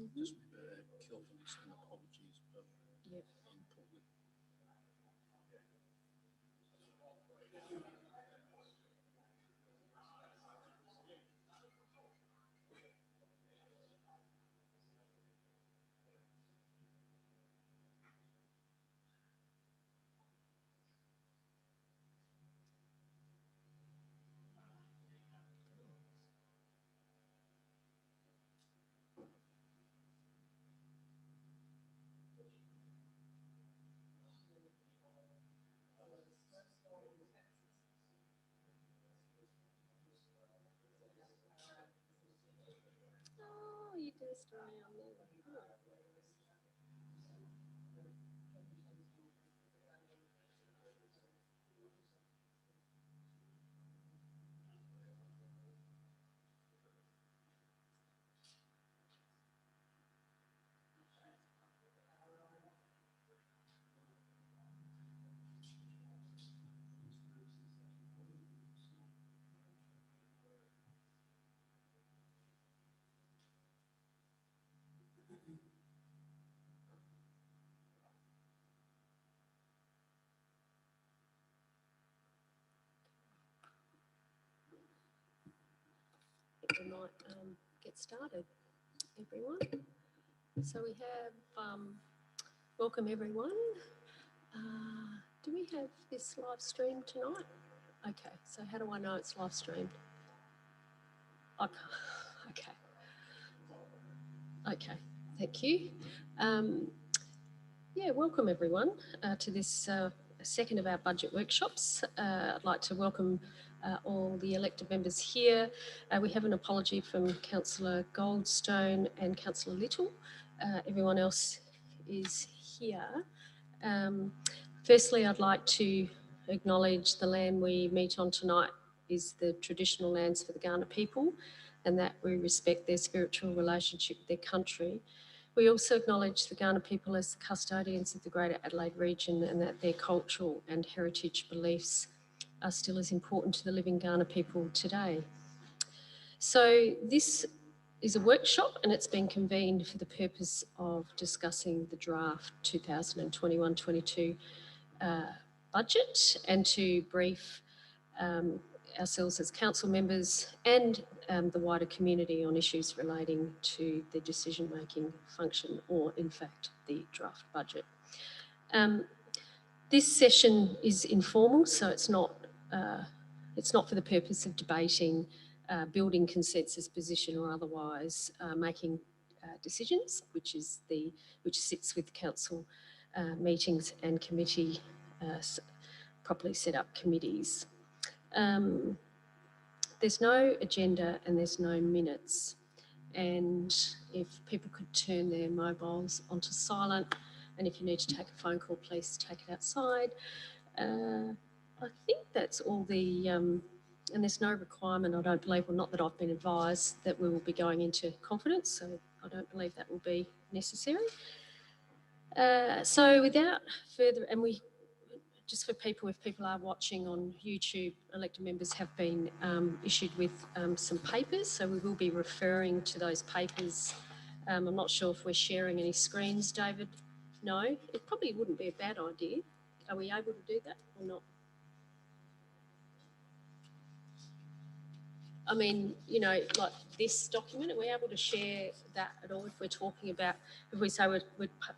Just carefully send apologies, but Yep. important. Oh, you danced around there. Oh. I think we might get started, everyone. So we have, welcome everyone. Do we have this live stream tonight? Okay, so how do I know it's live streamed? Okay, okay, thank you. Yeah, welcome everyone to this second of our budget workshops. I'd like to welcome all the elected members here. We have an apology from Councillor Goldstone and Councillor Little. Everyone else is here. Firstly, I'd like to acknowledge the land we meet on tonight is the traditional lands for the Kaurna people, and that we respect their spiritual relationship with their country. We also acknowledge the Kaurna people as the custodians of the Greater Adelaide region, and that their cultural and heritage beliefs are still as important to the living Kaurna people today. So this is a workshop, and it's been convened for the purpose of discussing the draft 2021-22 budget and to brief ourselves as council members and the wider community on issues relating to the decision-making function, or in fact the draft budget. This session is informal, so it's not for the purpose of debating, building consensus position, or otherwise making decisions, which sits with council meetings and committee properly set up committees. There's no agenda and there's no minutes. And if people could turn their mobiles onto silent, and if you need to take a phone call, please take it outside. I think that's all the, and there's no requirement, I don't believe, well, not that I've been advised, that we will be going into confidence, so I don't believe that will be necessary. So without further, and we, just for people, if people are watching on YouTube, elected members have been issued with some papers, so we will be referring to those papers. I'm not sure if we're sharing any screens, David. No, it probably wouldn't be a bad idea. Are we able to do that or not? I mean, you know, like this document, are we able to share that at all if we're talking about, if we say we're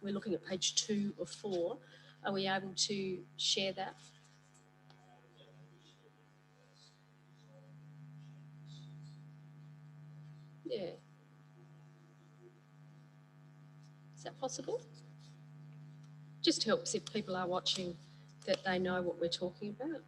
looking at page 2 or 4, are we able to share that? Yeah. Is that possible? Just helps if people are watching that they know what we're talking about.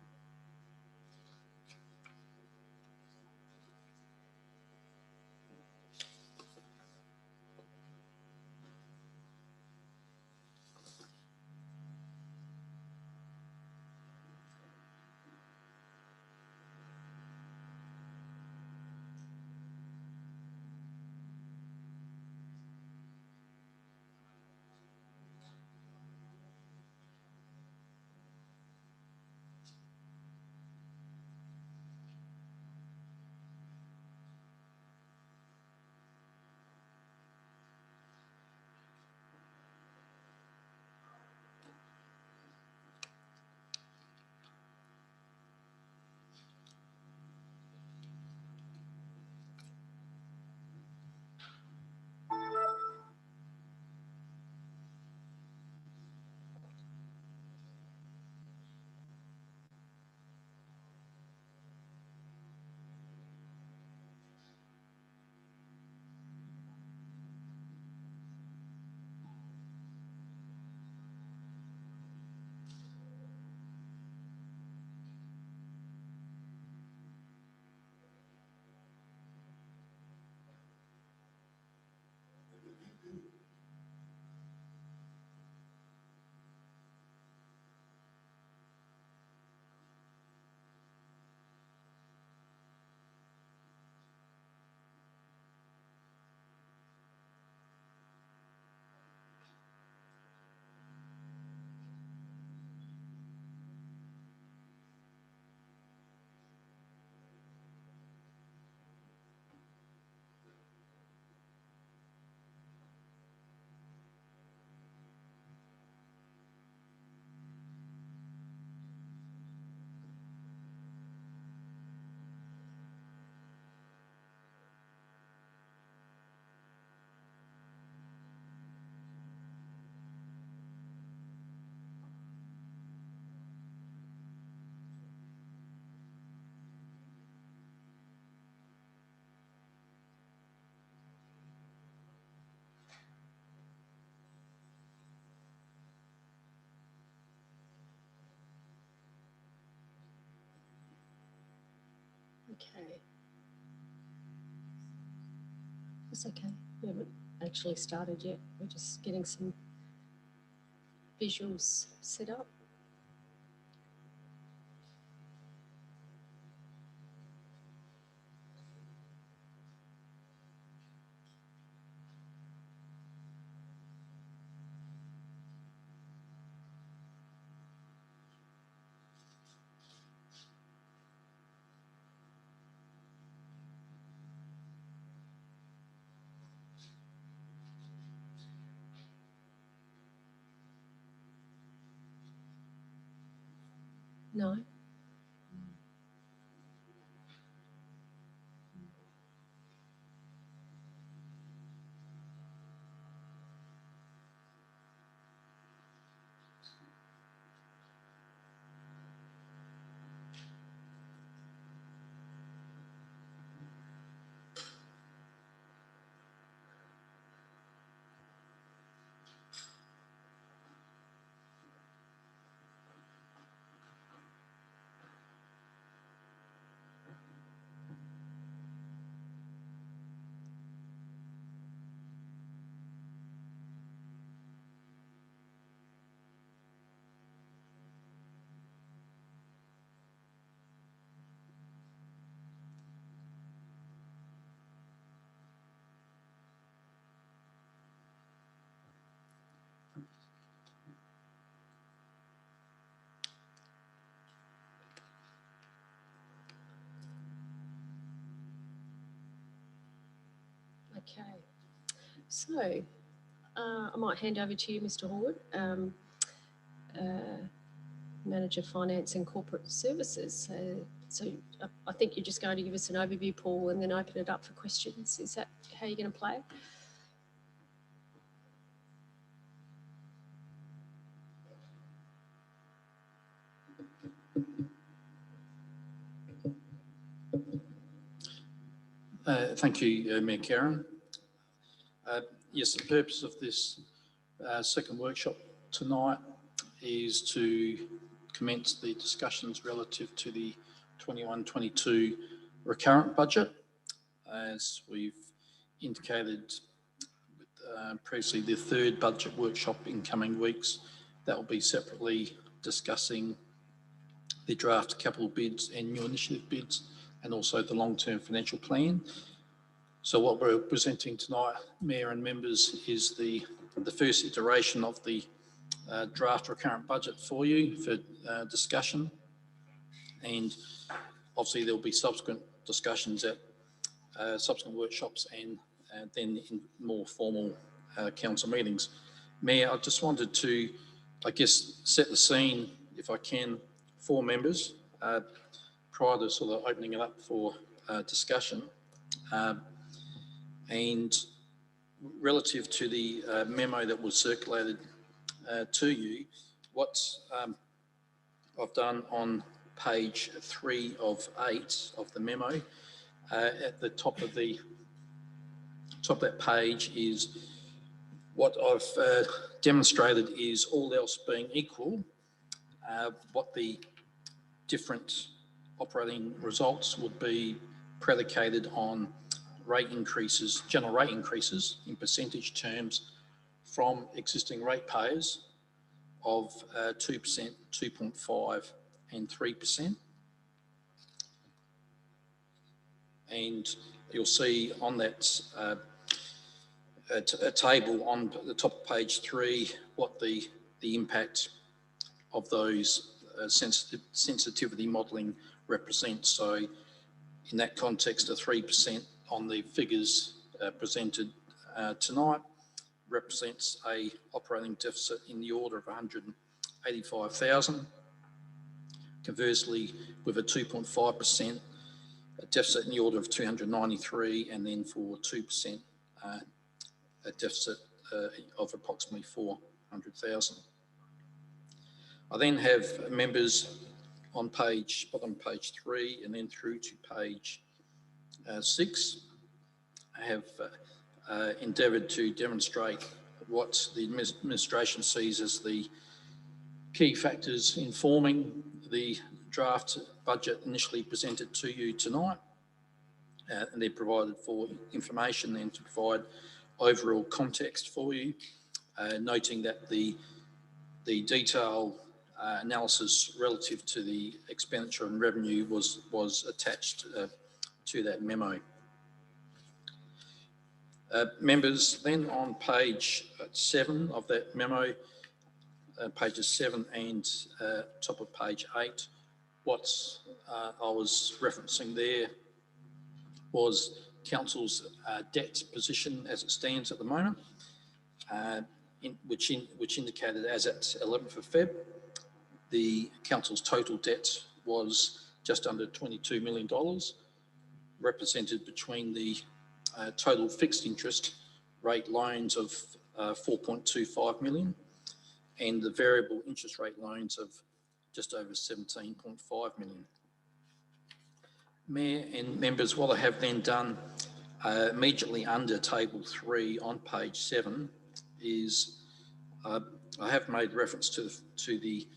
Okay. That's okay. We haven't actually started yet. We're just getting some visuals set up. No? Okay. So, I might hand over to you, Mr. Horwood, Manager Finance and Corporate Services. So I think you're just going to give us an overview, Paul, and then open it up for questions. Is that how you're going to play? Thank you, Mayor Karen. Yes, the purpose of this second workshop tonight is to commence the discussions relative to the 21-22 recurrent budget. As we've indicated previously, the third budget workshop in coming weeks, that will be separately discussing the draft capital bids and new initiative bids, and also the long-term financial plan. So what we're presenting tonight, Mayor and members, is the first iteration of the draft recurrent budget for you for discussion. And obviously there'll be subsequent discussions at subsequent workshops and then in more formal council meetings. Mayor, I just wanted to, I guess, set the scene, if I can, for members prior to sort of opening it up for discussion. And relative to the memo that was circulated to you, what I've done on page 3 of 8 of the memo, at the top of that page is what I've demonstrated is, all else being equal, what the different operating results would be predicated on rate increases, general rate increases in percentage terms from existing ratepayers of 2%, 2.5% and 3%. And you'll see on that a table on the top of page 3 what the impact of those sensitivity modelling represents. So in that context, a 3% on the figures presented tonight represents a operating deficit in the order of 185,000. Conversely, with a 2.5% deficit in the order of 293, and then for 2% a deficit of approximately 400,000. I then have members on bottom page 3 and then through to page 6. I have endeavoured to demonstrate what the administration sees as the key factors informing the draft budget initially presented to you tonight, and they're provided for information and to provide overall context for you, noting that the detailed analysis relative to the expenditure and revenue was attached to that memo. Members, then on page 7 of that memo, pages 7 and top of page 8, what I was referencing there was Council's debt position as it stands at the moment, which indicated as at 11th of Feb, the Council's total debt was just under $22 million, represented between the total fixed interest rate loans of 4.25 million and the variable interest rate loans of just over 17.5 million. Mayor and members, what I have then done immediately under table 3 on page 7 is I have made reference to the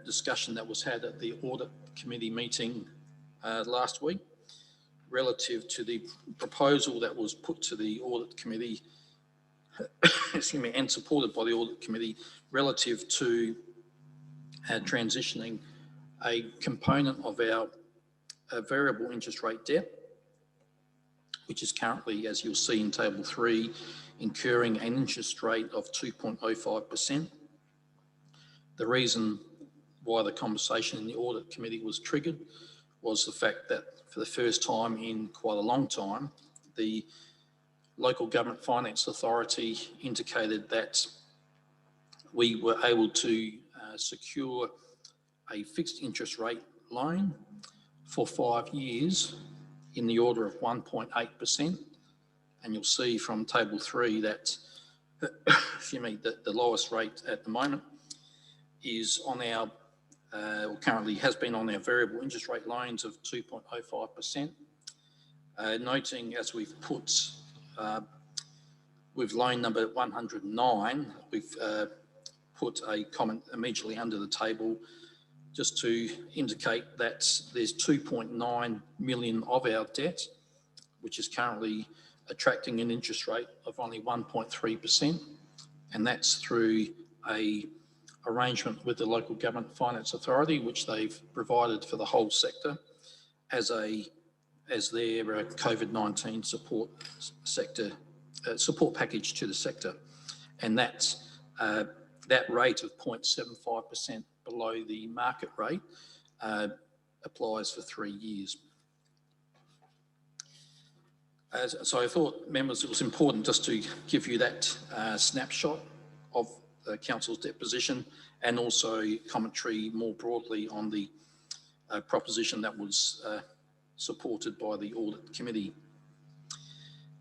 discussion that was had at the audit committee meeting last week relative to the proposal that was put to the audit committee excuse me, and supported by the audit committee relative to transitioning a component of our variable interest rate debt, which is currently, as you'll see in table 3, incurring an interest rate of 2.05%. The reason why the conversation in the audit committee was triggered was the fact that for the first time in quite a long time, the Local Government Finance Authority indicated that we were able to secure a fixed interest rate loan for 5 years in the order of 1.8%. And you'll see from table 3 that excuse me, that the lowest rate at the moment is on our or currently has been on our variable interest rate loans of 2.05%. Noting, as we've put with loan number 109, we've put a comment immediately under the table just to indicate that there's 2.9 million of our debt, which is currently attracting an interest rate of only 1.3%, and that's through a arrangement with the Local Government Finance Authority, which they've provided for the whole sector as their COVID-19 support package to the sector, and that rate of 0.75% below the market rate applies for 3 years. So I thought, members, it was important just to give you that snapshot of the Council's debt position and also commentary more broadly on the proposition that was supported by the Audit Committee.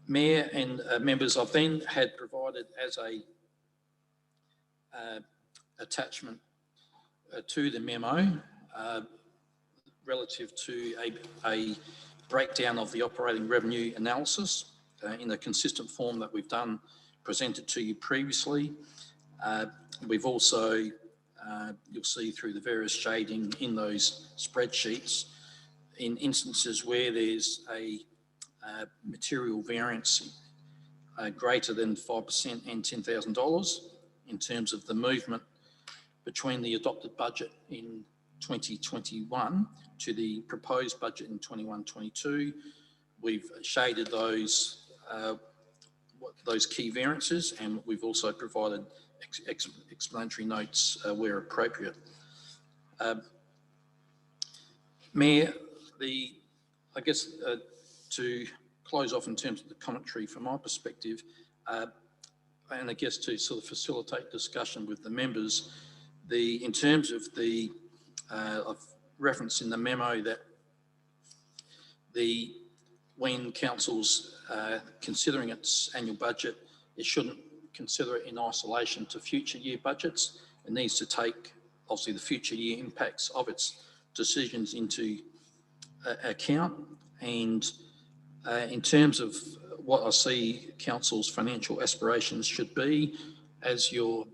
Mayor and members, I've then had provided as a attachment to the memo relative to a breakdown of the operating revenue analysis in a consistent form that we've done presented to you previously. We've also, you'll see through the various shading in those spreadsheets, in instances where there's a material variance greater than 5% and $10,000 in terms of the movement between the adopted budget in 2021 to the proposed budget in 21-22. We've shaded those key variances, and we've also provided explanatory notes where appropriate. Mayor, I guess to close off in terms of the commentary from my perspective, and I guess to sort of facilitate discussion with the members, in terms of I've referenced in the memo that when Council's considering its annual budget, it shouldn't consider it in isolation to future year budgets. It needs to take, obviously, the future year impacts of its decisions into account. And in terms of what I see Council's financial aspirations should be, as you're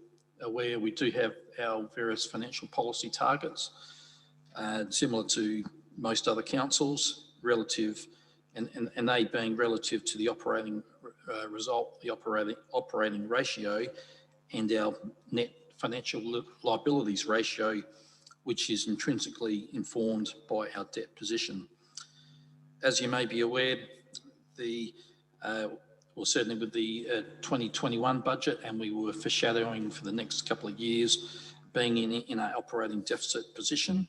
aware, we do have our various financial policy targets. similar to most other councils, relative, and they being relative to the operating result, the operating ratio, and our net financial liabilities ratio, which is intrinsically informed by our debt position. As you may be aware, well, certainly with the 2021 budget, and we were foreshadowing for the next couple of years being in an operating deficit position,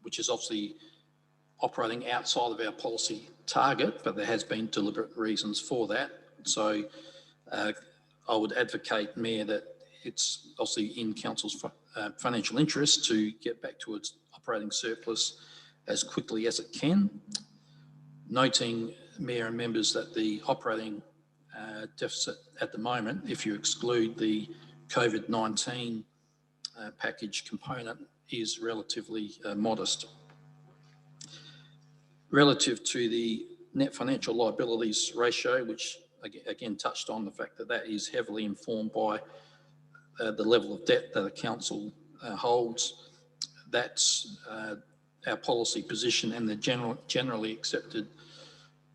which is obviously operating outside of our policy target, but there has been deliberate reasons for that. So I would advocate, Mayor, that it's obviously in Council's financial interest to get back to its operating surplus as quickly as it can. Noting, Mayor and members, that the operating deficit at the moment, if you exclude the COVID-19 package component, is relatively modest. Relative to the net financial liabilities ratio, which again touched on the fact that that is heavily informed by the level of debt that a council holds, that's our policy position, and the generally accepted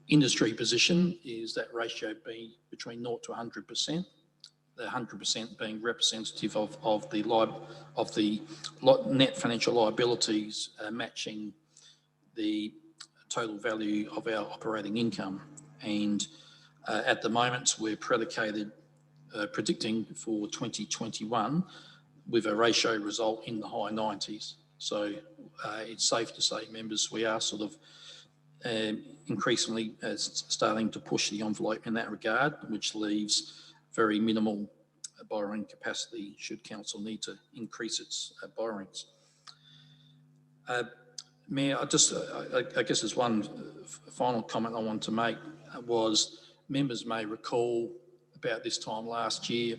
industry position is that ratio being between 0 to 100%, the 100% being representative of the net financial liabilities matching the total value of our operating income. And at the moment, we're predicting for 2021 with a ratio result in the high 90s. So it's safe to say, members, we are sort of increasingly starting to push the envelope in that regard, which leaves very minimal borrowing capacity should council need to increase its borrowings. Mayor, I guess there's one final comment I want to make was members may recall about this time last year,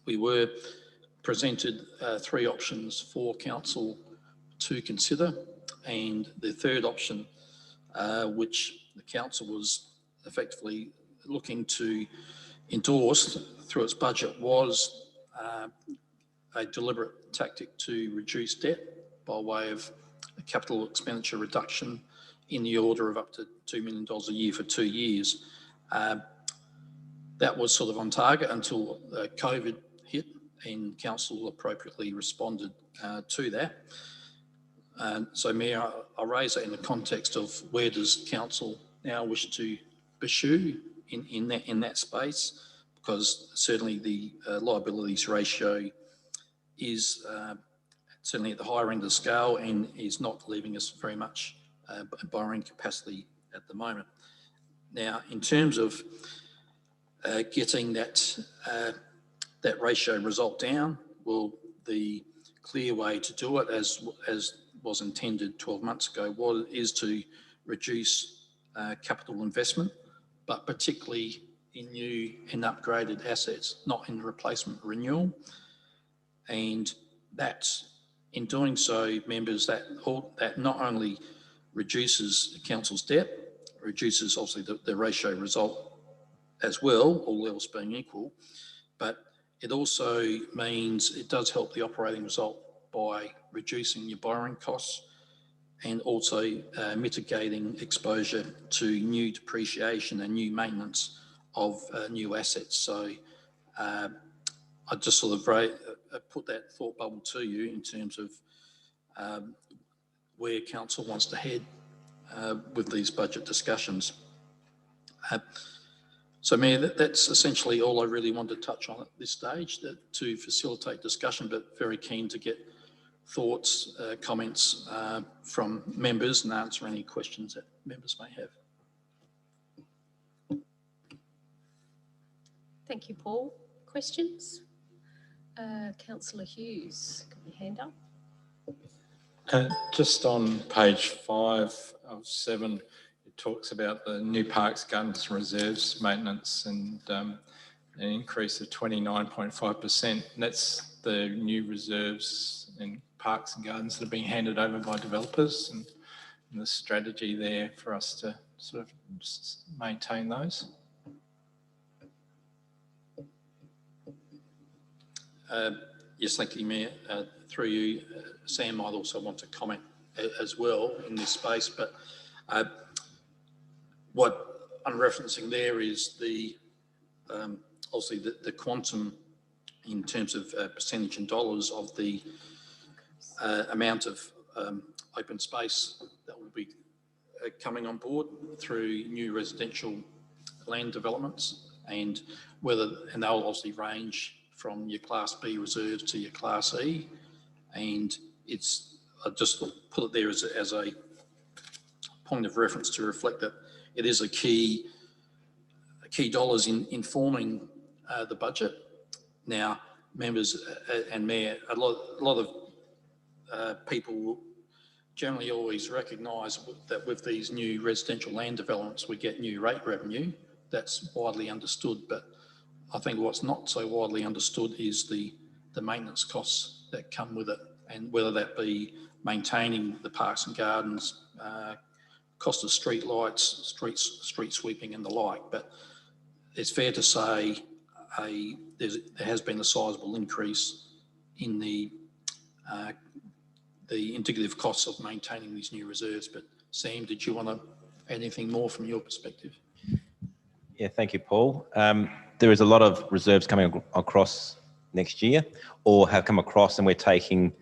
we were presented 3 options for council to consider, and the third option, which the council was effectively looking to endorse through its budget, was a deliberate tactic to reduce debt by way of a capital expenditure reduction in the order of up to $2 million a year for 2 years. That was sort of on target until COVID hit, and council appropriately responded to that. So, Mayor, I raise that in the context of where does council now wish to pursue in that space, because certainly the liabilities ratio is certainly at the higher end of the scale and is not leaving us very much borrowing capacity at the moment. Now, in terms of getting that ratio result down, well, the clear way to do it, as was intended 12 months ago, is to reduce capital investment, but particularly in new and upgraded assets, not in replacement renewal. And that's, in doing so, members, that not only reduces the council's debt, reduces obviously the ratio result as well, all else being equal, but it also means it does help the operating result by reducing your borrowing costs and also mitigating exposure to new depreciation and new maintenance of new assets. So I just sort of put that thought bubble to you in terms of where council wants to head with these budget discussions. So, Mayor, that's essentially all I really want to touch on at this stage, to facilitate discussion, but very keen to get thoughts, comments from members and answer any questions that members may have. Thank you, Paul. Questions? Councillor Hughes, got your hand up. Just on page 5 of 7, it talks about the new parks, gardens and reserves maintenance and an increase of 29.5%. That's the new reserves and parks and gardens that are being handed over by developers, and the strategy there for us to sort of maintain those. Yes, thank you, Mayor. Through you, Sam might also want to comment as well in this space, but what I'm referencing there is the obviously the quantum in terms of percentage in dollars of the amount of open space that will be coming on board through new residential land developments, and they'll obviously range from your Class B reserves to your Class E, and I just put it there as a point of reference to reflect that it is a key dollars in forming the budget. Now, members and Mayor, a lot of people generally always recognise that with these new residential land developments, we get new rate revenue. That's widely understood, but I think what's not so widely understood is the maintenance costs that come with it, and whether that be maintaining the parks and gardens, cost of street lights, street sweeping and the like. But it's fair to say there has been a sizable increase in the indicative costs of maintaining these new reserves. But Sam, did you want to add anything more from your perspective? Yeah, thank you, Paul. There is a lot of reserves coming across next year, or have come across, and we're taking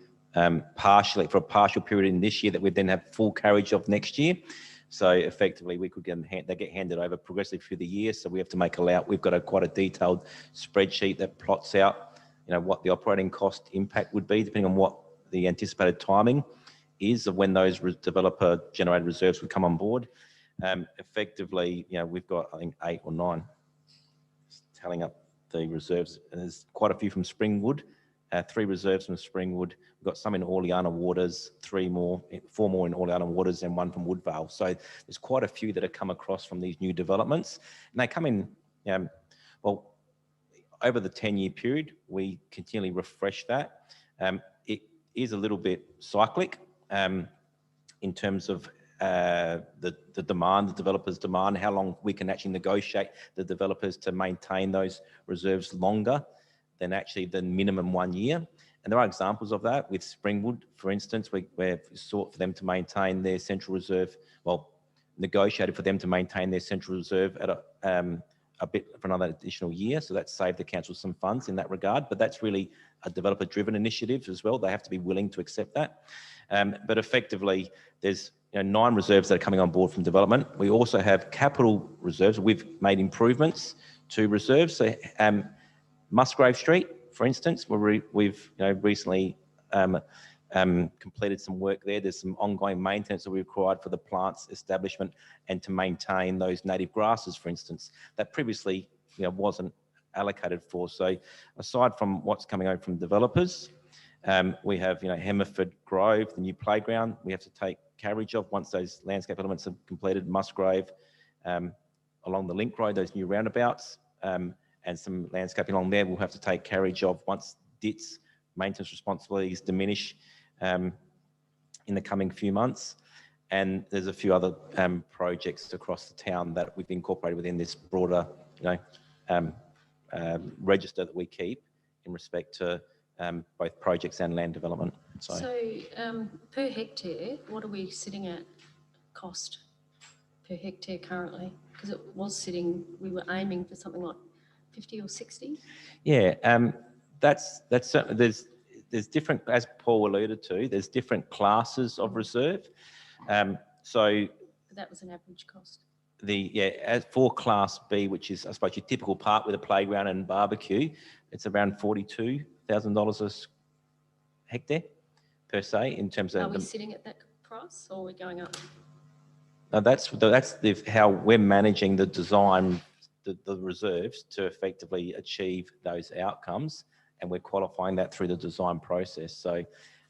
partially for a partial period in this year that we then have full carriage of next year. So effectively, we could they get handed over progressively through the year. So we have to make we've got quite a detailed spreadsheet that plots out, what the operating cost impact would be, depending on what the anticipated timing is of when those developer generated reserves would come on board. Effectively, we've got, I think, 8 or 9 tallying up the reserves. And there's quite a few from Springwood, 3 reserves from Springwood. We've got some in Orleana Waters, 4 more in Orleana Waters, and 1 from Woodvale. So there's quite a few that have come across from these new developments. And they come in, well, over the 10-year period, we continually refresh that. It is a little bit cyclic in terms of the demand, the developers' demand, how long we can actually negotiate the developers to maintain those reserves longer than minimum 1 year. And there are examples of that with Springwood, for instance, where we've sought for them to maintain their central reserve, negotiated for them to maintain their central reserve at a bit for another additional year. So that saved the council some funds in that regard, but that's really a developer-driven initiative as well. They have to be willing to accept that. But effectively, there's 9 reserves that are coming on board from development. We also have capital reserves. We've made improvements to reserves. So Musgrave Street, for instance, where we've recently completed some work there. There's some ongoing maintenance that we required for the plant's establishment and to maintain those native grasses, for instance, that previously wasn't allocated for. So aside from what's coming out from developers, we have Hemmerford Grove, the new playground, we have to take carriage of once those landscape elements are completed. Musgrave, along the Link Road, those new roundabouts, and some landscaping along there we'll have to take carriage of once DIT's maintenance responsibilities diminish in the coming few months. And there's a few other projects across the town that we've incorporated within this broader register that we keep in respect to both projects and land development. So per hectare, what are we sitting at cost per hectare currently? Because it was we were aiming for something like 50 or 60? Yeah, that's certainly, there's different, as Paul alluded to, there's different classes of reserve. So that was an average cost. As for Class B, which is, I suppose, your typical park with a playground and barbecue, it's around $42,000 a hectare per se in terms of. Are we sitting at that price, or are we going up? No, that's how we're managing the design, the reserves to effectively achieve those outcomes, and we're qualifying that through the design process. So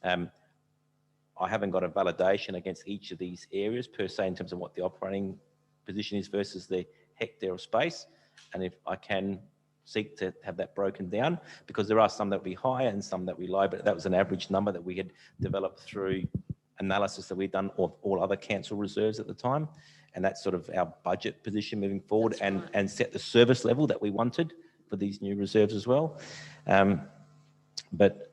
I haven't got a validation against each of these areas per se in terms of what the operating position is versus the hectare of space, and if I can seek to have that broken down, because there are some that will be higher and some that will be low, but that was an average number that we had developed through analysis that we'd done of all other council reserves at the time, and that's sort of our budget position moving forward, and set the service level that we wanted for these new reserves as well. But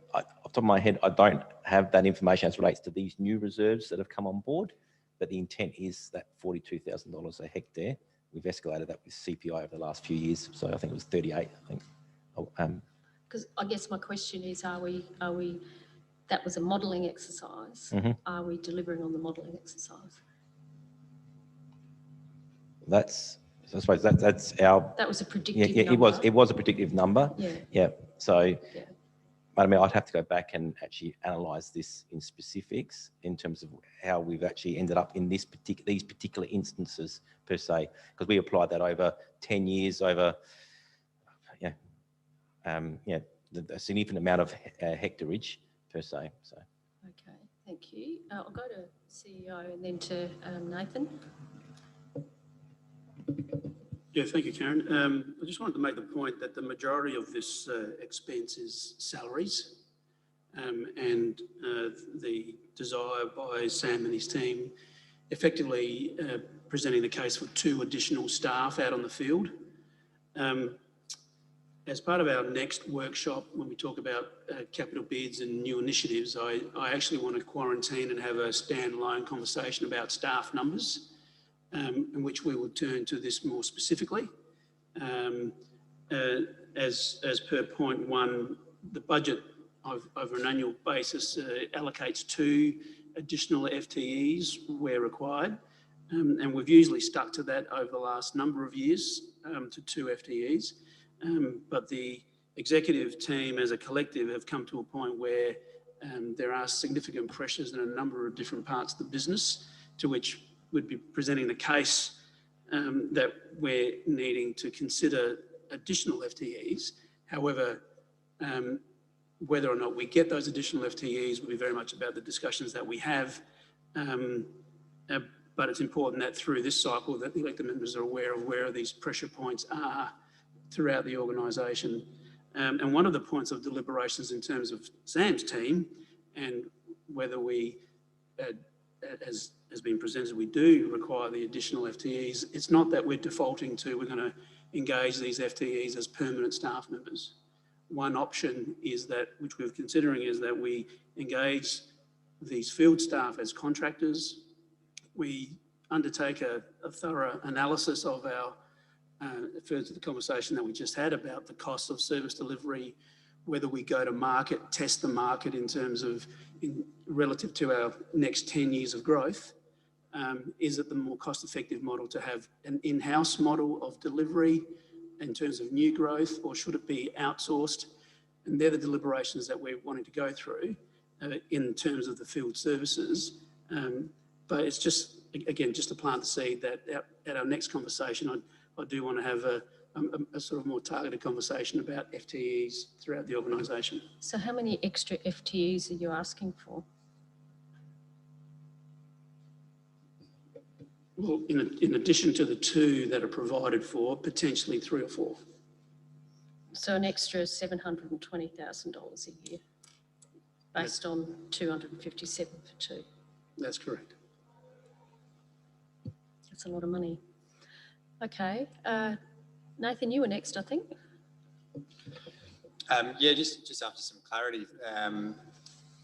top of my head, I don't have that information as relates to these new reserves that have come on board, but the intent is that $42,000 a hectare. We've escalated that with CPI over the last few years. So I think it was 38, I think. Because I guess my question is, are we, that was a modelling exercise. Are we delivering on the modelling exercise? I suppose that's our. That was a predictive number. It was a predictive number. Yeah. Yeah. So, yeah. I mean, I'd have to go back and actually analyse this in specifics in terms of how we've actually ended up in these particular instances per se, because we applied that over 10 years, over a significant amount of hectareage per se. So. Okay, thank you. I'll go to CEO and then to Nathan. Yeah, thank you, Karen. I just wanted to make the point that the majority of this expense is salaries, and the desire by Sam and his team effectively presenting the case for 2 additional staff out on the field. As part of our next workshop, when we talk about capital bids and new initiatives, I actually want to quarantine and have a standalone conversation about staff numbers, in which we will turn to this more specifically. As per point 1, the budget over an annual basis allocates 2 additional FTEs where required, and we've usually stuck to that over the last number of years, to 2 FTEs. But the executive team as a collective have come to a point where there are significant pressures in a number of different parts of the business, to which we'd be presenting the case that we're needing to consider additional FTEs. However, whether or not we get those additional FTEs will be very much about the discussions that we have. But it's important that through this cycle that the elected members are aware of where these pressure points are throughout the organisation. And one of the points of deliberations in terms of Sam's team, and whether we, as has been presented, we do require the additional FTEs, it's not that we're defaulting to, we're going to engage these FTEs as permanent staff members. One option is that, which we're considering, is that we engage these field staff as contractors. We undertake a thorough analysis of our, further to the conversation that we just had about the cost of service delivery, whether we go to market, test the market in terms of, relative to our next 10 years of growth. Is it the more cost-effective model to have an in-house model of delivery in terms of new growth, or should it be outsourced? And they're the deliberations that we're wanting to go through in terms of the field services. But it's just, again, just to plant the seed that at our next conversation, I do want to have a sort of more targeted conversation about FTEs throughout the organisation. So how many extra FTEs are you asking for? Well, in addition to the 2 that are provided for, potentially 3 or 4. So an extra $720,000 a year, based on 257 for 2. That's correct. That's a lot of money. Okay, Nathan, you were next, I think. Yeah, just after some clarity.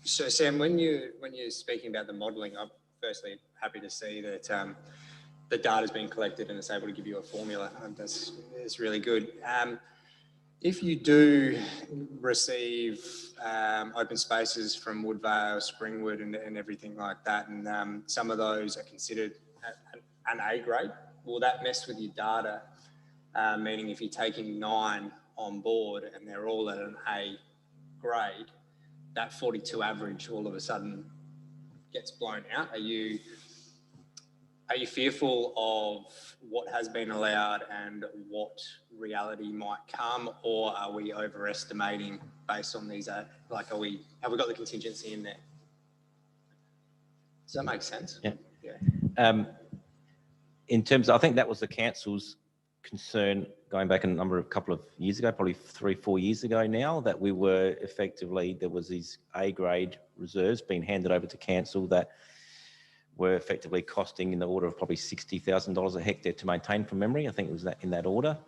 So Sam, when you're speaking about the modelling, I'm firstly happy to see that the data's been collected and it's able to give you a formula. That's really good. If you do receive open spaces from Woodvale, Springwood and everything like that, and some of those are considered an A grade, will that mess with your data? Meaning if you're taking 9 on board and they're all at an A grade, that 42 average all of a sudden gets blown out. Are you fearful of what has been allowed and what reality might come, or are we overestimating based on these? Have we got the contingency in there? Does that make sense? Yeah. Yeah. In terms of, I think that was the council's concern going back a couple of years ago, probably 3-4 years ago now, that we were effectively, there was these A grade reserves being handed over to council that were effectively costing in the order of probably $60,000 a hectare to maintain, from memory. I think it was that in that order,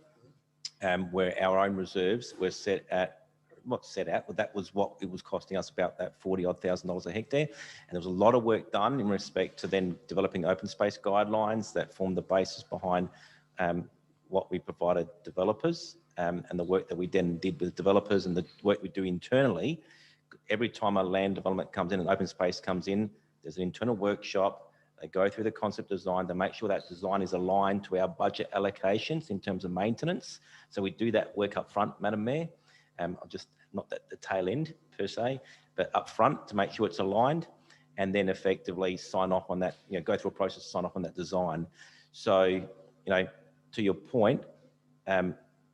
where our own reserves were set at not set out, but that was what it was costing us, about that $40,000 a hectare. And there was a lot of work done in respect to then developing open space guidelines that formed the basis behind what we provided developers, and the work that we then did with developers and the work we do internally. Every time a land development comes in, an open space comes in, there's an internal workshop. They go through the concept design to make sure that design is aligned to our budget allocations in terms of maintenance. So we do that work up front, Madam Mayor. Just not at the tail end per se, but up front to make sure it's aligned, and then effectively sign off on that, go through a process to sign off on that design. So, to your point,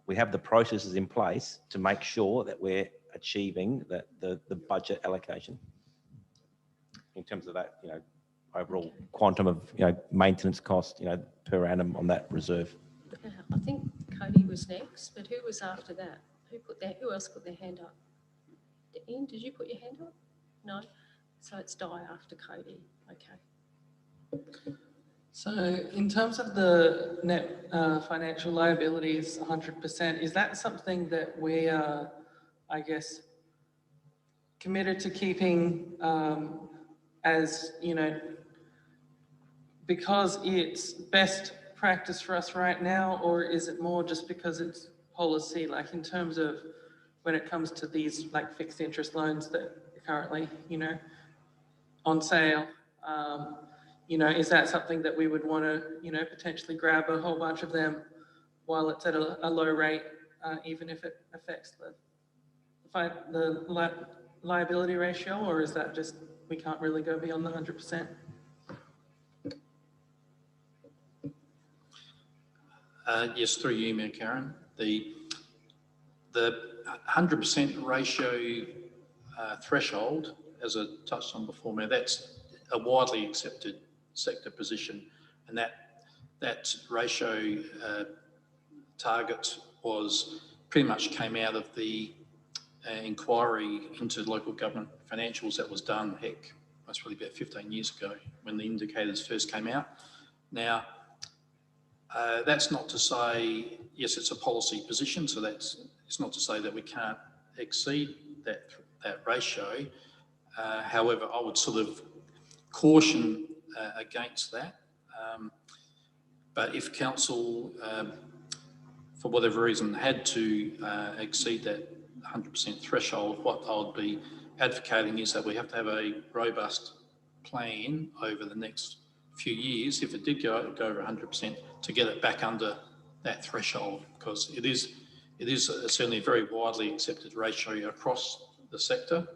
we have the processes in place to make sure that we're achieving the budget allocation in terms of that, overall quantum of, maintenance cost, per annum on that reserve. I think Cody was next, but who was after that? Who else put their hand up? Ian, did you put your hand up? No? So it's Di after Cody. Okay. So in terms of the net financial liabilities, 100%, is that something that we are, I guess, committed to keeping as, because it's best practice for us right now, or is it more just because it's policy, like in terms of when it comes to these like fixed interest loans that are currently, on sale? Is that something that we would want to, potentially grab a whole bunch of them while it's at a low rate, even if it affects the liability ratio, or is that just, we can't really go beyond the 100%? Yes, through you, Mayor Karen. The 100% ratio threshold, as I touched on before, Mayor, that's a widely accepted sector position, and that ratio target pretty much came out of the inquiry into local government financials that was done, that's really about 15 years ago when the indicators first came out. Now, that's not to say, yes, it's a policy position, so it's not to say that we can't exceed that ratio. However, I would sort of caution against that. But if council, for whatever reason, had to exceed that 100% threshold, what I would be advocating is that we have to have a robust plan over the next few years, if it did go over 100%, to get it back under that threshold, because it is certainly a very widely accepted ratio across the sector,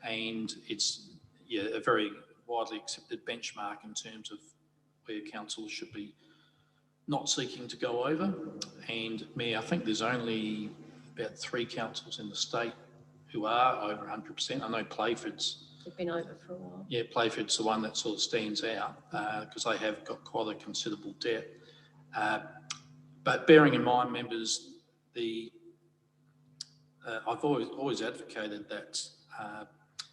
and it's a very widely accepted benchmark in terms of where councils should be not seeking to go over. And Mayor, I think there's only about 3 councils in the state who are over 100%. I know Playford's. They've been over for a while. Yeah, Playford's the one that sort of stands out because they have got quite a considerable debt. But bearing in mind, members, I've always advocated that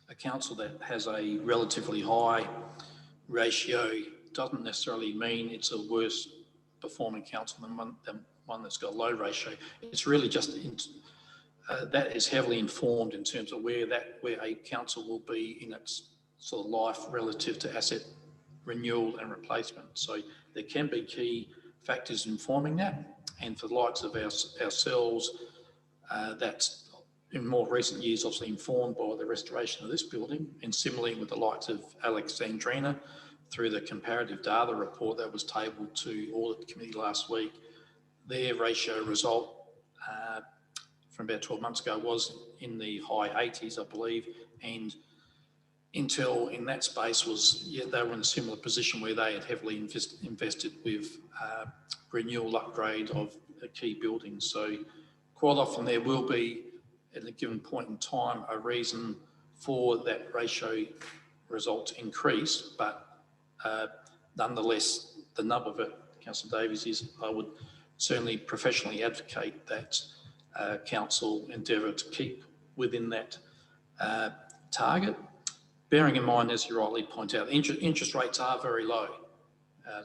a council that has a relatively high ratio doesn't necessarily mean it's a worse performing council than one that's got a low ratio. It's really just that is heavily informed in terms of where a council will be in its sort of life relative to asset renewal and replacement. So there can be key factors informing that, and for the likes of ourselves, that's in more recent years obviously informed by the restoration of this building, and similarly with the likes of Alexandrina through the comparative data report that was tabled to audit committee last week. Their ratio result from about 12 months ago was in the high 80s, I believe, and Intel in that space they were in a similar position where they had heavily invested with renewal upgrade of key buildings. So quite often there will be, at a given point in time, a reason for that ratio result to increase, but nonetheless, the nub of it, Councillor Davies, is I would certainly professionally advocate that council endeavour to keep within that target, bearing in mind, as you rightly point out, interest rates are very low.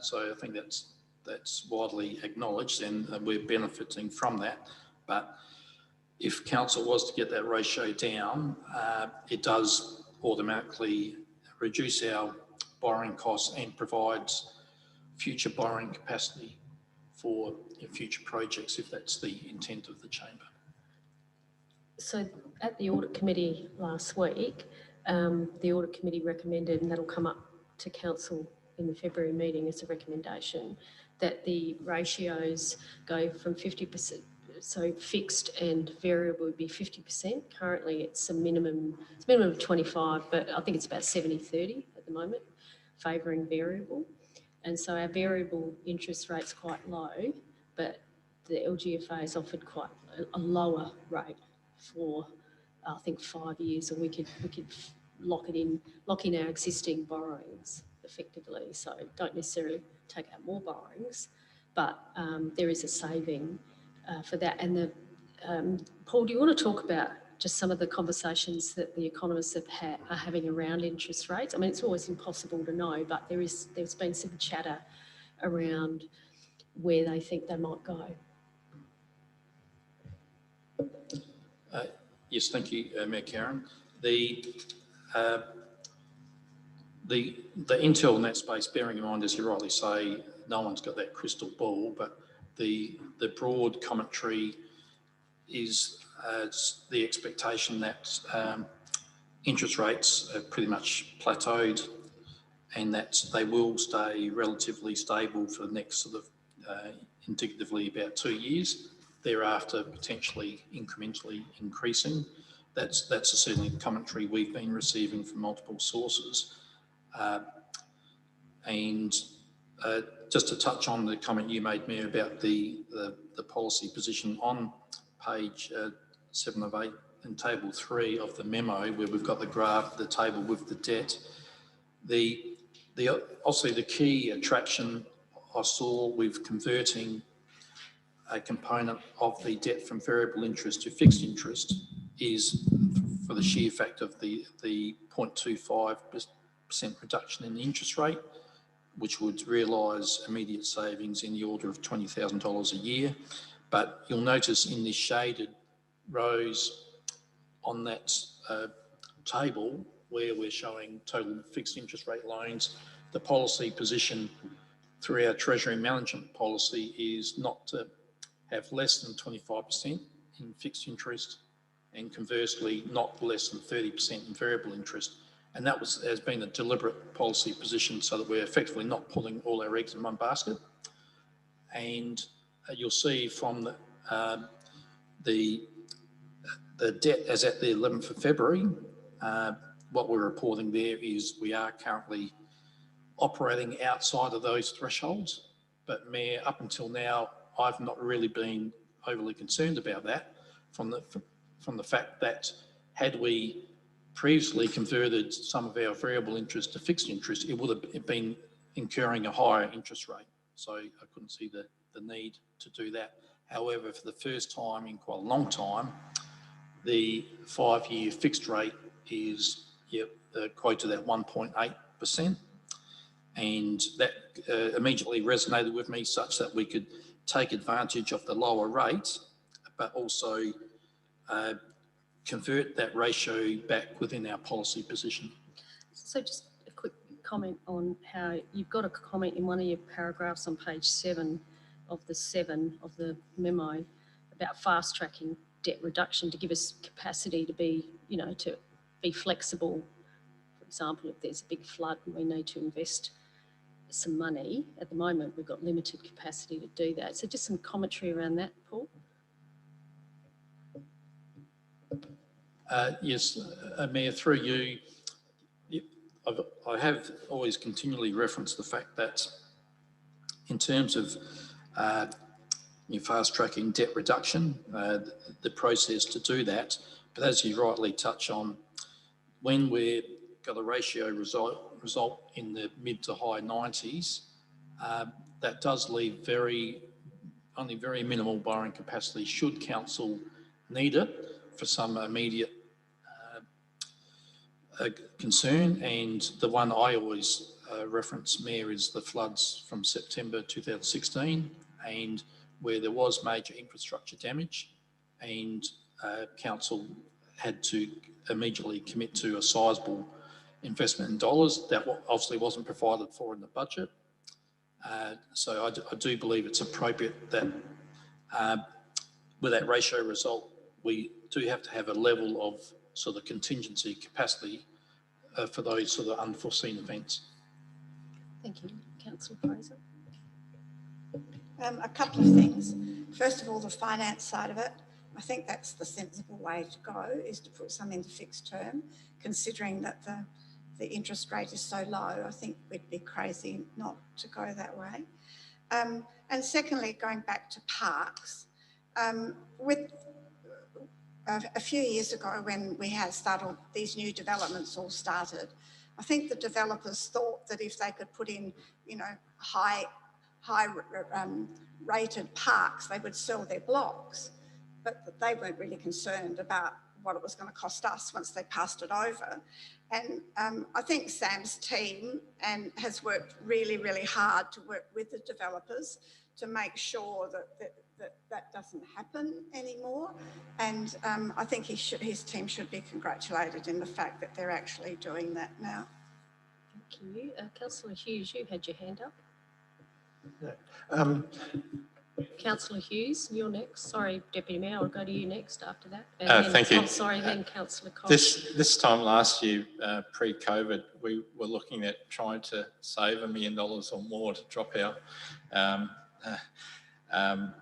So I think that's widely acknowledged, and we're benefiting from that. But if council was to get that ratio down, it does automatically reduce our borrowing costs and provides future borrowing capacity for future projects, if that's the intent of the chamber. So at the audit committee last week, the audit committee recommended, and that'll come up to council in the February meeting as a recommendation, that the ratios go from 50%, so fixed and variable would be 50%. Currently it's a minimum of 25, but I think it's about 70-30 at the moment, favouring variable. And so our variable interest rate's quite low, but the LGFA has offered quite a lower rate for, I think, 5 years, or we could lock in our existing borrowings effectively. So don't necessarily take out more borrowings, but there is a saving for that. And the Paul, do you want to talk about just some of the conversations that the economists are having around interest rates? I mean, it's always impossible to know, but there's been some chatter around where they think they might go. Yes, thank you, Mayor Karen. The intel in that space, bearing in mind, as you rightly say, no one's got that crystal ball, but the broad commentary is the expectation that interest rates have pretty much plateaued and that they will stay relatively stable for the next sort of indicatively about 2 years, thereafter potentially incrementally increasing. That's certainly the commentary we've been receiving from multiple sources. And just to touch on the comment you made, Mayor, about the policy position on page 7 of 8 and table 3 of the memo, where we've got the graph, the table with the debt. Obviously the key attraction I saw with converting a component of the debt from variable interest to fixed interest is for the sheer fact of the 0.25% reduction in the interest rate, which would realise immediate savings in the order of $20,000 a year. But you'll notice in the shaded rows on that table where we're showing total fixed interest rate loans, the policy position through our Treasury management policy is not to have less than 25% in fixed interest and conversely not less than 30% in variable interest. And that has been a deliberate policy position so that we're effectively not putting all our eggs in one basket. And you'll see from the debt as at the 11th of February, what we're reporting there is we are currently operating outside of those thresholds. But Mayor, up until now, I've not really been overly concerned about that from the fact that had we previously converted some of our variable interest to fixed interest, it would have been incurring a higher interest rate. So I couldn't see the need to do that. However, for the first time in quite a long time, the 5-year fixed rate is quoted at 1.8%. And that immediately resonated with me such that we could take advantage of the lower rate, but also convert that ratio back within our policy position. So just a quick comment on how you've got a comment in one of your paragraphs on page 7 of the memo about fast tracking debt reduction to give us capacity to be, to be flexible. For example, if there's a big flood and we need to invest some money, at the moment we've got limited capacity to do that. So just some commentary around that, Paul. Yes, Mayor, through you, I have always continually referenced the fact that in terms of fast-tracking debt reduction, the process to do that, but as you rightly touch on, when we've got a ratio result in the mid to high 90s, that does leave only very minimal borrowing capacity should council need it for some immediate concern. And the one I always reference, Mayor, is the floods from September 2016, and where there was major infrastructure damage, and council had to immediately commit to a sizable investment in dollars that obviously wasn't provided for in the budget. So I do believe it's appropriate that with that ratio result, we do have to have a level of sort of contingency capacity for those sort of unforeseen events. Thank you. Councillor Fraser. A couple of things. First of all, the finance side of it. I think that's the sensible way to go, is to put some into fixed term, considering that the interest rate is so low. I think we'd be crazy not to go that way. And secondly, going back to parks, with a few years ago when we had started, these new developments all started, I think the developers thought that if they could put in, you know, high rated parks, they would sell their blocks, but they weren't really concerned about what it was going to cost us once they passed it over. And I think Sam's team has worked really, really hard to work with the developers to make sure that doesn't happen anymore. And I think his team should be congratulated in the fact that they're actually doing that now. Thank you. Councillor Hughes, you had your hand up. Councillor Hughes, you're next. Sorry, Deputy Mayor, I'll go to you next after that. And Thank you. Oh, sorry, then Councillor Cox. This time last year, pre-COVID, we were looking at trying to save $1 million or more to drop our,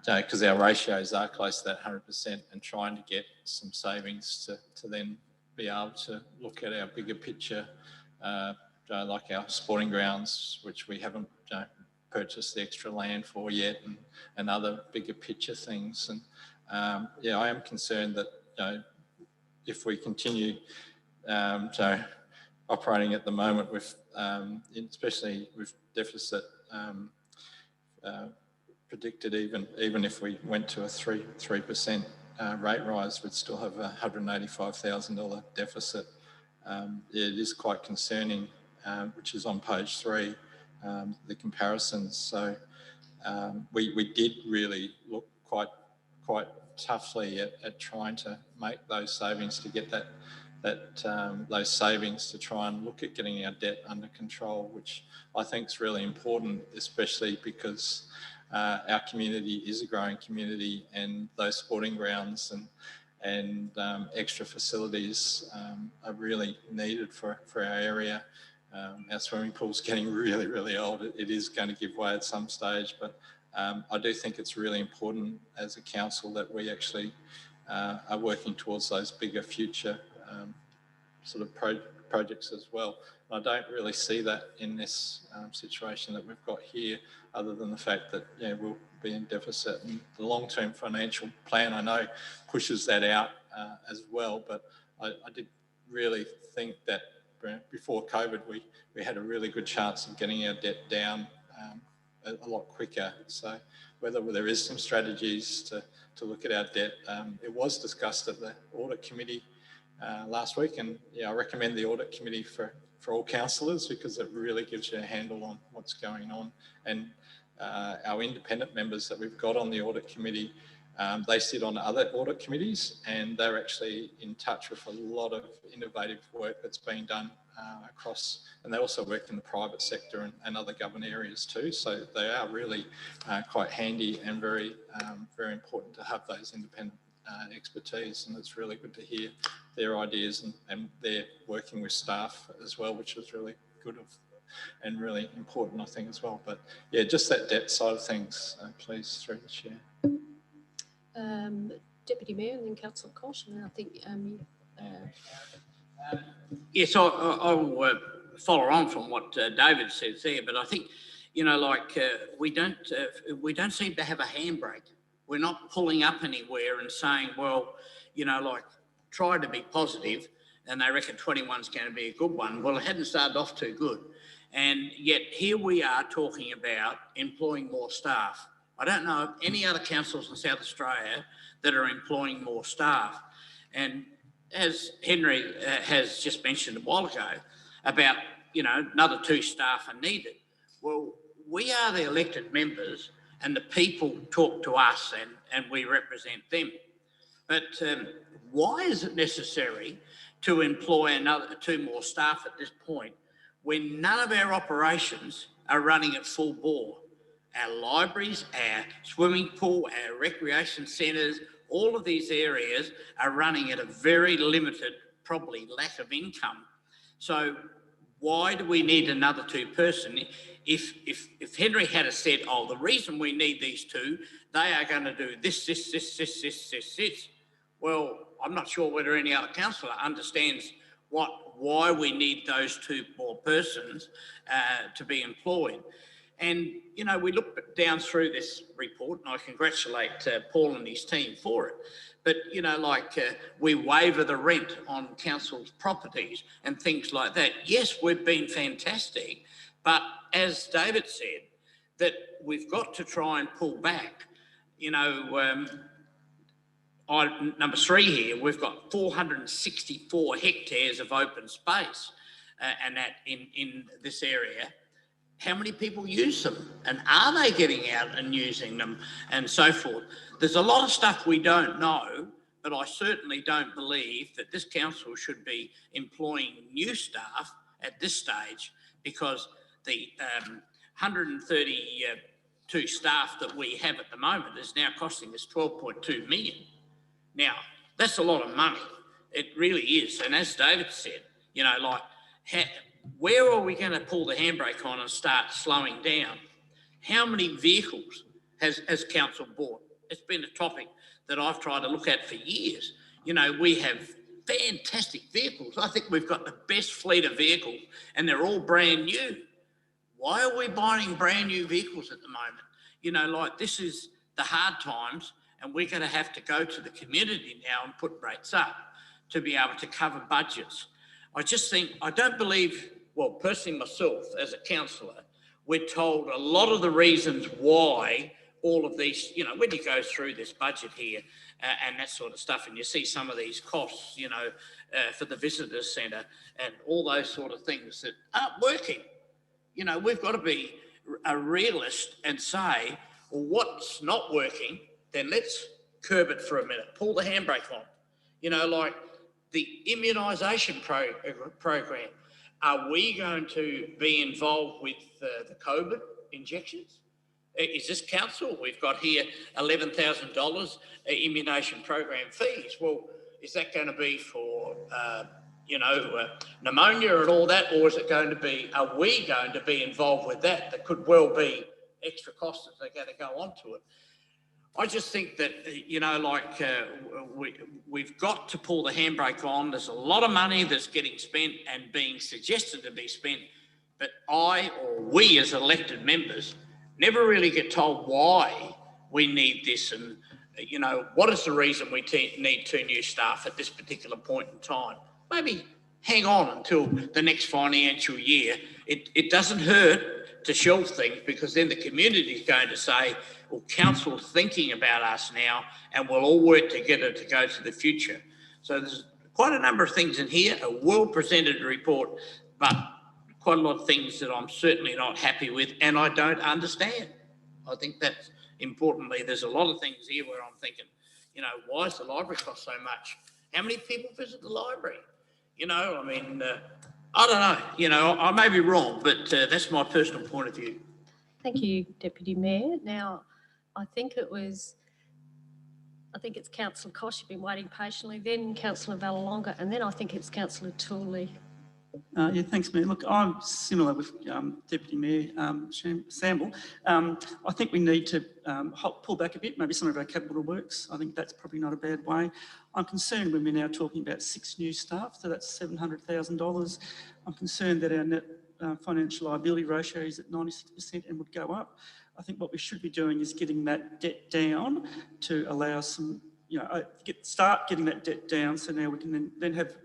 because our ratios are close to that 100%, and trying to get some savings to then be able to look at our bigger picture, like our sporting grounds, which we haven't purchased the extra land for yet, and other bigger picture things. And yeah, I am concerned that if we continue operating at the moment with, especially with deficit predicted, even if we went to a 3% rate rise, we'd still have a $185,000 deficit. It is quite concerning, which is on page 3. The comparisons. So we did really look quite toughly at trying to make those savings to get those savings to try and look at getting our debt under control, which I think is really important, especially because our community is a growing community, and those sporting grounds and extra facilities are really needed for our area. Our swimming pool's getting really, really old. It is going to give way at some stage, but I do think it's really important as a council that we actually are working towards those bigger future sort of projects as well. I don't really see that in this situation that we've got here, other than the fact that we'll be in deficit, and the long-term financial plan I know pushes that out as well. But I did really think that before COVID, we had a really good chance of getting our debt down a lot quicker. So whether there is some strategies to look at our debt, it was discussed at the audit committee last week, and I recommend the audit committee for all councillors, because it really gives you a handle on what's going on. And our independent members that we've got on the audit committee, they sit on other audit committees, and they're actually in touch with a lot of innovative work that's being done across, and they also work in the private sector and other government areas too. So they are really quite handy and very important to have those independent expertise, and it's really good to hear their ideas, and they're working with staff as well, which is really good and really important, I think, as well. But yeah, just that debt side of things, please, through the chair. Deputy Mayor, and then Councillor Koch, and then I think yes, I'll follow on from what David says there, but I think, we don't seem to have a handbrake. We're not pulling up anywhere and saying, well, try to be positive, and they reckon 21's going to be a good one. Well, it hadn't started off too good. And yet here we are talking about employing more staff. I don't know of any other councils in South Australia that are employing more staff. And as Henry has just mentioned a while ago about, another 2 staff are needed. Well, we are the elected members, and the people talk to us, and we represent them. But why is it necessary to employ two more staff at this point when none of our operations are running at full bore? Our libraries, our swimming pool, our recreation centres, all of these areas are running at a very limited, probably lack of income. So why do we need another two-person? If Henry had said, oh, the reason we need these two, they are going to do this. Well, I'm not sure whether any other councillor understands why we need those two more persons to be employed. And, you know, we look down through this report, and I congratulate Paul and his team for it. But, you know, like we waiver the rent on council's properties and things like that. Yes, we've been fantastic. But as David said, that we've got to try and pull back. You know, number 3 here, we've got 464 hectares of open space and that in this area. How many people use them, and are they getting out and using them, and so forth? There's a lot of stuff we don't know, but I certainly don't believe that this council should be employing new staff at this stage, because the 132 staff that we have at the moment is now costing us 12.2 million. Now, that's a lot of money. It really is. And as David said, you know, like, where are we going to pull the handbrake on and start slowing down? How many vehicles has council bought? It's been a topic that I've tried to look at for years. You know, we have fantastic vehicles. I think we've got the best fleet of vehicles, and they're all brand new. Why are we buying brand new vehicles at the moment? You know, like, this is the hard times, and we're going to have to go to the community now and put rates up to be able to cover budgets. I just think, I don't believe, well, personally myself as a councillor, we're told a lot of the reasons why all of these, you know, when you go through this budget here and that sort of stuff, and you see some of these costs, you know, for the visitor centre and all those sort of things that aren't working. You know, we've got to be a realist and say, well, what's not working, then let's curb it for a minute, pull the handbrake on. You know, like, the immunisation program, are we going to be involved with the COVID injections? Is this council? We've got here $11,000 immunisation program fees. Well, is that going to be for, you know, pneumonia and all that, or is it going to be, are we going to be involved with that? That could well be extra costs that they're going to go onto it. I just think that, you know, like, we've got to pull the handbrake on. There's a lot of money that's getting spent and being suggested to be spent, but we as elected members never really get told why we need this, and, you know, what is the reason we need 2 new staff at this particular point in time. Maybe hang on until the next financial year. It doesn't hurt to shelve things, because then the community is going to say, well, council's thinking about us now, and we'll all work together to go to the future. So there's quite a number of things in here, a well-presented report, but quite a lot of things that I'm certainly not happy with, and I don't understand. I think that's importantly, there's a lot of things here where I'm thinking, you know, why does the library cost so much? How many people visit the library? You know, I mean, I don't know, you know, I may be wrong, but that's my personal point of view. Thank you, Deputy Mayor. Now, I think it's Councillor Kosh, you've been waiting patiently, then Councillor Vallelonga, and then I think it's Councillor Tooley. Yeah, thanks, Mayor. Look, I'm similar with Deputy Mayor Samble. I think we need to pull back a bit, maybe some of our capital works. I think that's probably not a bad way. I'm concerned when we're now talking about 6 new staff, so that's $700,000. I'm concerned that our net financial liability ratio is at 96% and would go up. I think what we should be doing is getting that debt down to allow some, you know, start getting that debt down, so now we can then have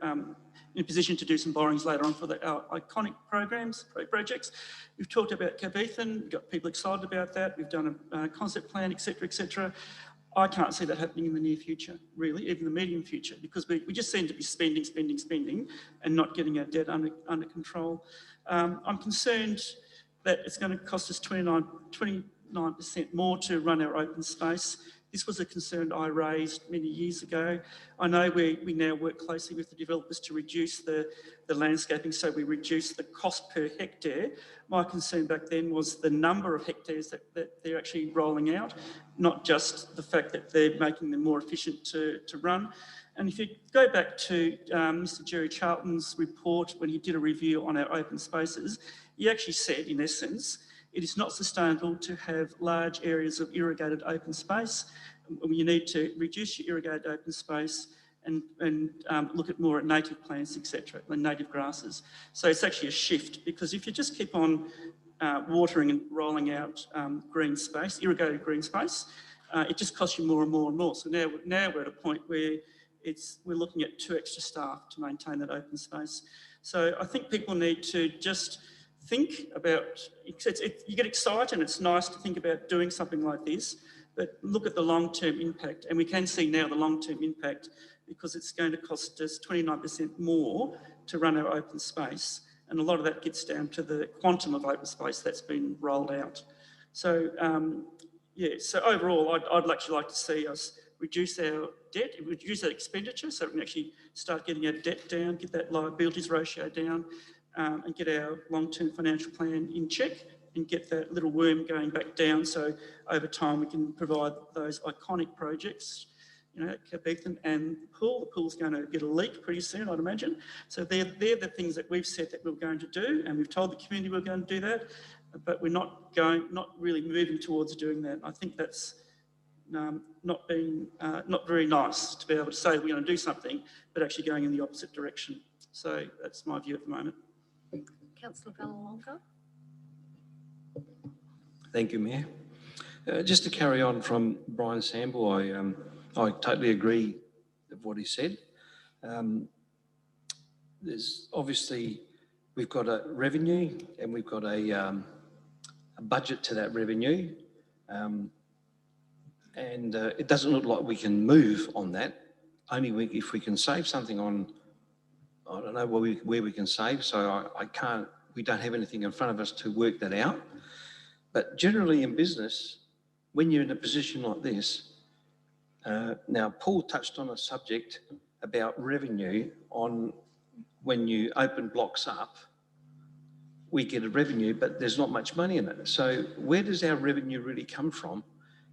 in a position to do some borrowings later on for our iconic projects. We've talked about Cabethan, we've got people excited about that. We've done a concept plan, etc., etc. I can't see that happening in the near future, really, even the medium future, because we just seem to be spending and not getting our debt under control. I'm concerned that it's going to cost us 29% more to run our open space. This was a concern I raised many years ago. I know we now work closely with the developers to reduce the landscaping, so we reduce the cost per hectare. My concern back then was the number of hectares that they're actually rolling out, not just the fact that they're making them more efficient to run. And if you go back to Mr. Jerry Charlton's report when he did a review on our open spaces, he actually said, in essence, it is not sustainable to have large areas of irrigated open space. You need to reduce your irrigated open space and look at more at native plants, etc., and native grasses. So it's actually a shift, because if you just keep on watering and rolling out green space, irrigated green space, it just costs you more and more and more. So now we're at a point where we're looking at 2 extra staff to maintain that open space. So I think people need to just think about, you get excited and it's nice to think about doing something like this, but look at the long-term impact. And we can see now the long-term impact, because it's going to cost us 29% more to run our open space. And a lot of that gets down to the quantum of open space that's been rolled out. So, so overall, I'd actually like to see us reduce our debt, reduce that expenditure, so we can actually start getting our debt down, get that liabilities ratio down, and get our long-term financial plan in check, and get that little worm going back down, so over time we can provide those iconic projects, you know, Cabeathan and the pool. The pool's going to get a leak pretty soon, I'd imagine. So they're the things that we've said that we're going to do, and we've told the community we're going to do that, but we're not really moving towards doing that. I think that's not very nice to be able to say we're going to do something, but actually going in the opposite direction. So that's my view at the moment. Councillor Valalonga. Thank you, Mayor. Just to carry on from Brian Sample, I totally agree with what he said. There's obviously, we've got a revenue and we've got a budget to that revenue. And it doesn't look like we can move on that, only if we can save something on, I don't know where we can save, so we don't have anything in front of us to work that out. But generally in business, when you're in a position like this, now Paul touched on a subject about revenue on when you open blocks up, we get a revenue, but there's not much money in it. So where does our revenue really come from?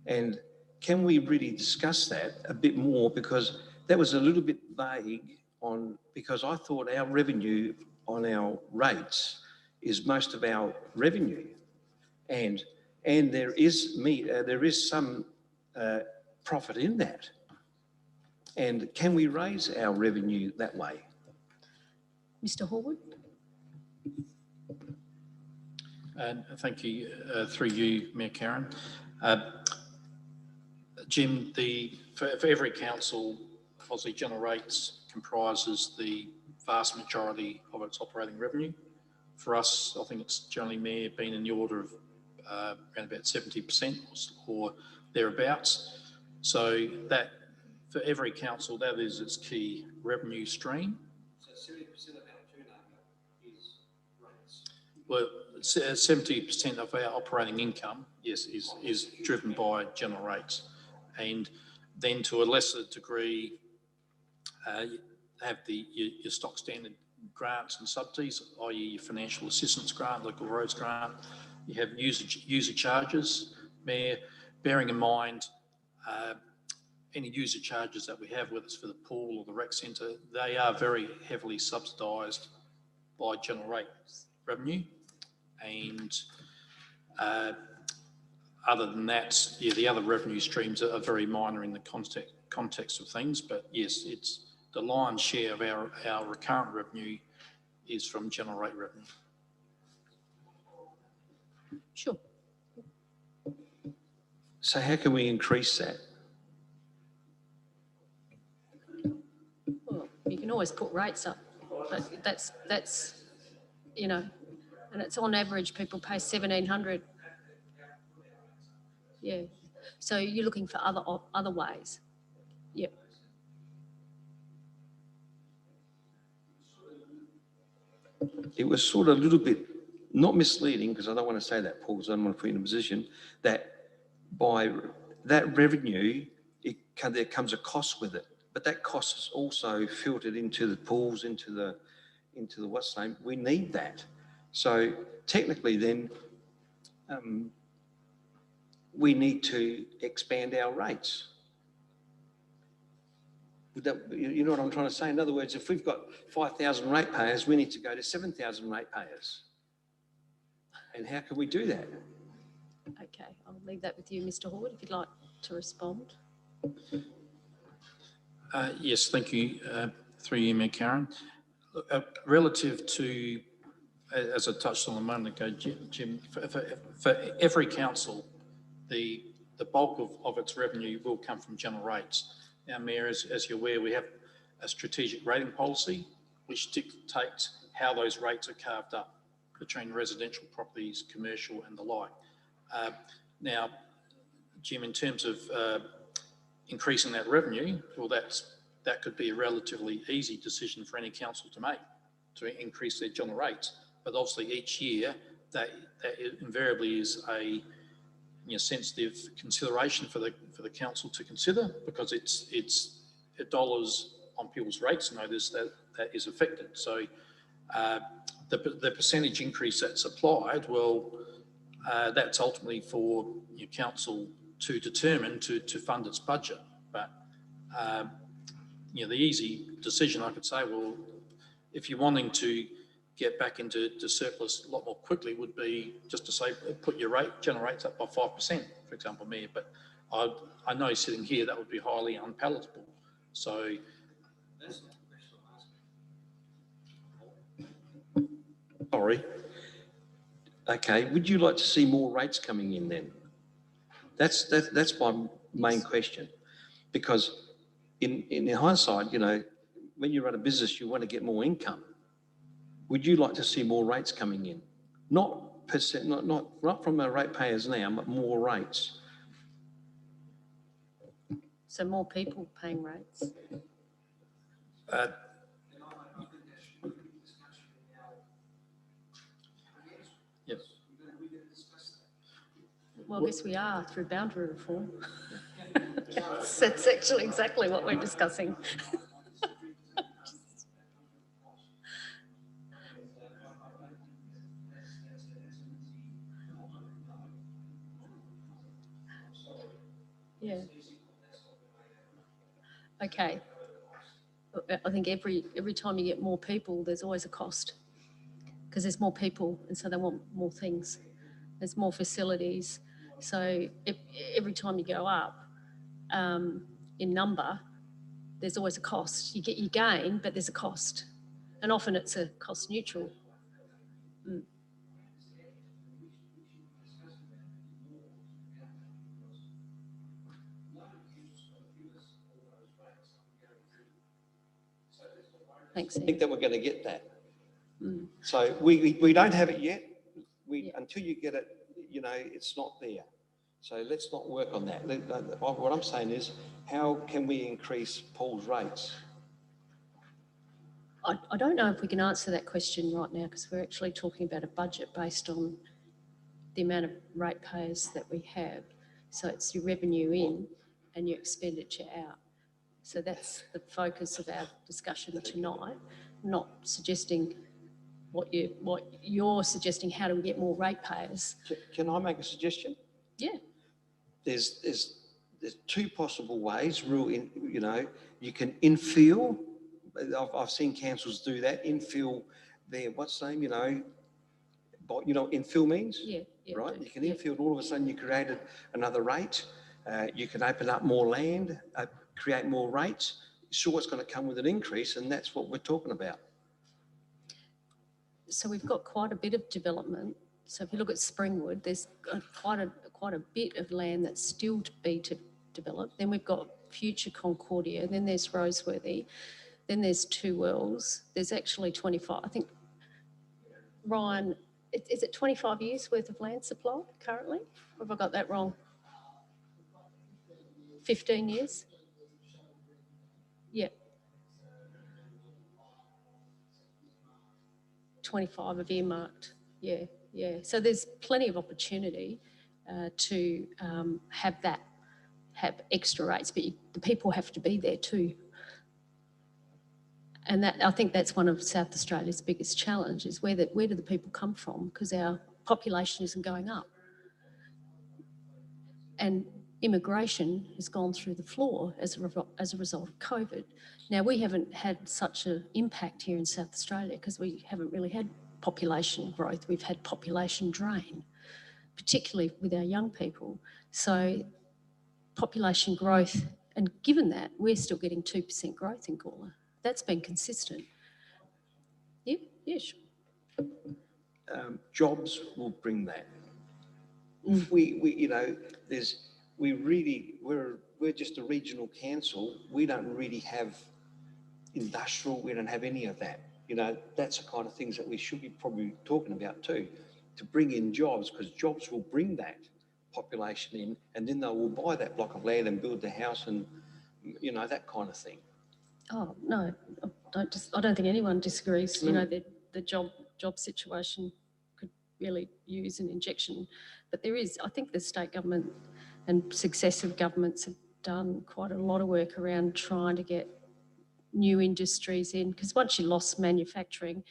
And can we really discuss that a bit more? Because that was a little bit vague because I thought our revenue on our rates is most of our revenue. And there is some profit in that. And can we raise our revenue that way? Mr. Horwood. Thank you, through you, Mayor Karen. Jim, for every council, Aussie comprises the vast majority of its operating revenue. For us, I think it's generally, Mayor, been in the order of around about 70% or thereabouts. So that, for every council, that is its key revenue stream. So 70% of our turnover is rates? Well, 70% of our operating income, yes, is driven by general rates. And then to a lesser degree, you have your stock standard grants and subsidies, i.e. your financial assistance grant, local roads grant. You have user charges, Mayor, bearing in mind any user charges that we have, whether it's for the pool or the rec centre, they are very heavily subsidised by general rate revenue. And other than that, yeah, the other revenue streams are very minor in the context of things. But yes, it's the lion's share of our recurrent revenue is from general rate revenue. Sure. So how can we increase that? Well, you can always put rates up, but that's you know, and it's on average people pay $1,700. Yeah. So you're looking for other ways. Yep. It was sort of a little bit, not misleading, because I don't want to say that, Paul, because I don't want to put you in a position that by that revenue, there comes a cost with it, but that cost is also filtered into the pools, into the what's name. We need that. So technically then, we need to expand our rates. You know what I'm trying to say? In other words, if we've got 5,000 ratepayers, we need to go to 7,000 ratepayers. And how can we do that? Okay, I'll leave that with you, Mr. Horde, if you'd like to respond. Yes, thank you. Through you, Mayor Karen. Relative to, as I touched on a moment ago, Jim, for every council, the bulk of its revenue will come from general rates. Now, Mayor, as you're aware, we have a strategic rating policy which dictates how those rates are carved up between residential properties, commercial and the like. Now, Jim, in terms of increasing that revenue, well, that could be a relatively easy decision for any council to make, to increase their general rates. But obviously each year, that invariably is a sensitive consideration for the council to consider, because it's dollars on people's rates notice that is affected. So the percentage increase that's applied, well, that's ultimately for your council to determine to fund its budget. But the easy decision, I could say, well, if you're wanting to get back into surplus a lot more quickly, would be just to say, put your general rates up by 5%, for example, Mayor. But I know sitting here, that would be highly unpalatable. So that's not the question I'm asking. Sorry. Okay, would you like to see more rates coming in then? That's my main question. Because in hindsight, when you run a business, you want to get more income. Would you like to see more rates coming in? Not from our ratepayers now, but more rates. So more people paying rates? Yes. Well, I guess we are through boundary reform. Yes, that's actually exactly what we're discussing. Yeah. Okay. I think every time you get more people, there's always a cost, because there's more people, and so they want more things. There's more facilities. So every time you go up in number, there's always a cost. You get your gain, but there's a cost, and often it's a cost neutral. Mm. Thanks, I think that we're going to get that. Mm. So we don't have it yet. Until you get it, it's not there. So let's not work on that. What I'm saying is, how can we increase Paul's rates? I don't know if we can answer that question right now, because we're actually talking about a budget based on the amount of ratepayers that we have. So it's your revenue in and your expenditure out. So that's the focus of our discussion tonight, not suggesting what you're suggesting, how do we get more ratepayers? Can I make a suggestion? Yeah. There's two possible ways. You can infill. I've seen councils do that. Infill their infill means? Yeah. Right? You can infill, and all of a sudden you created another rate. You can open up more land, create more rates. Sure, it's going to come with an increase, and that's what we're talking about. So we've got quite a bit of development. So if you look at Springwood, there's quite a bit of land that's still to be developed. Then we've got future Concordia. Then there's Roseworthy. Then there's Two Wells. There's actually 25. I think, Ryan, is it 25 years worth of land supply currently? Or have I got that wrong? 15 years? Yeah. 25 have earmarked. Yeah. So there's plenty of opportunity to have that have extra rates, but the people have to be there too. And that, I think that's one of South Australia's biggest challenges, where do the people come from? Because our population isn't going up. And immigration has gone through the floor as a result of COVID. Now, we haven't had such an impact here in South Australia because we haven't really had population growth. We've had population drain, particularly with our young people. So population growth, and given that, we're still getting 2% growth in Gawler. That's been consistent. Yeah, sure. Jobs will bring that. Mm. We're just a regional council. We don't really have industrial. We don't have any of that. That's the kind of things that we should be probably talking about too, to bring in jobs, because jobs will bring that population in, and then they will buy that block of land and build the house and, that kind of thing. Oh, no, I don't think anyone disagrees. The job situation could really use an injection. But I think the state government and successive governments have done quite a lot of work around trying to get new industries in, because once you lost manufacturing,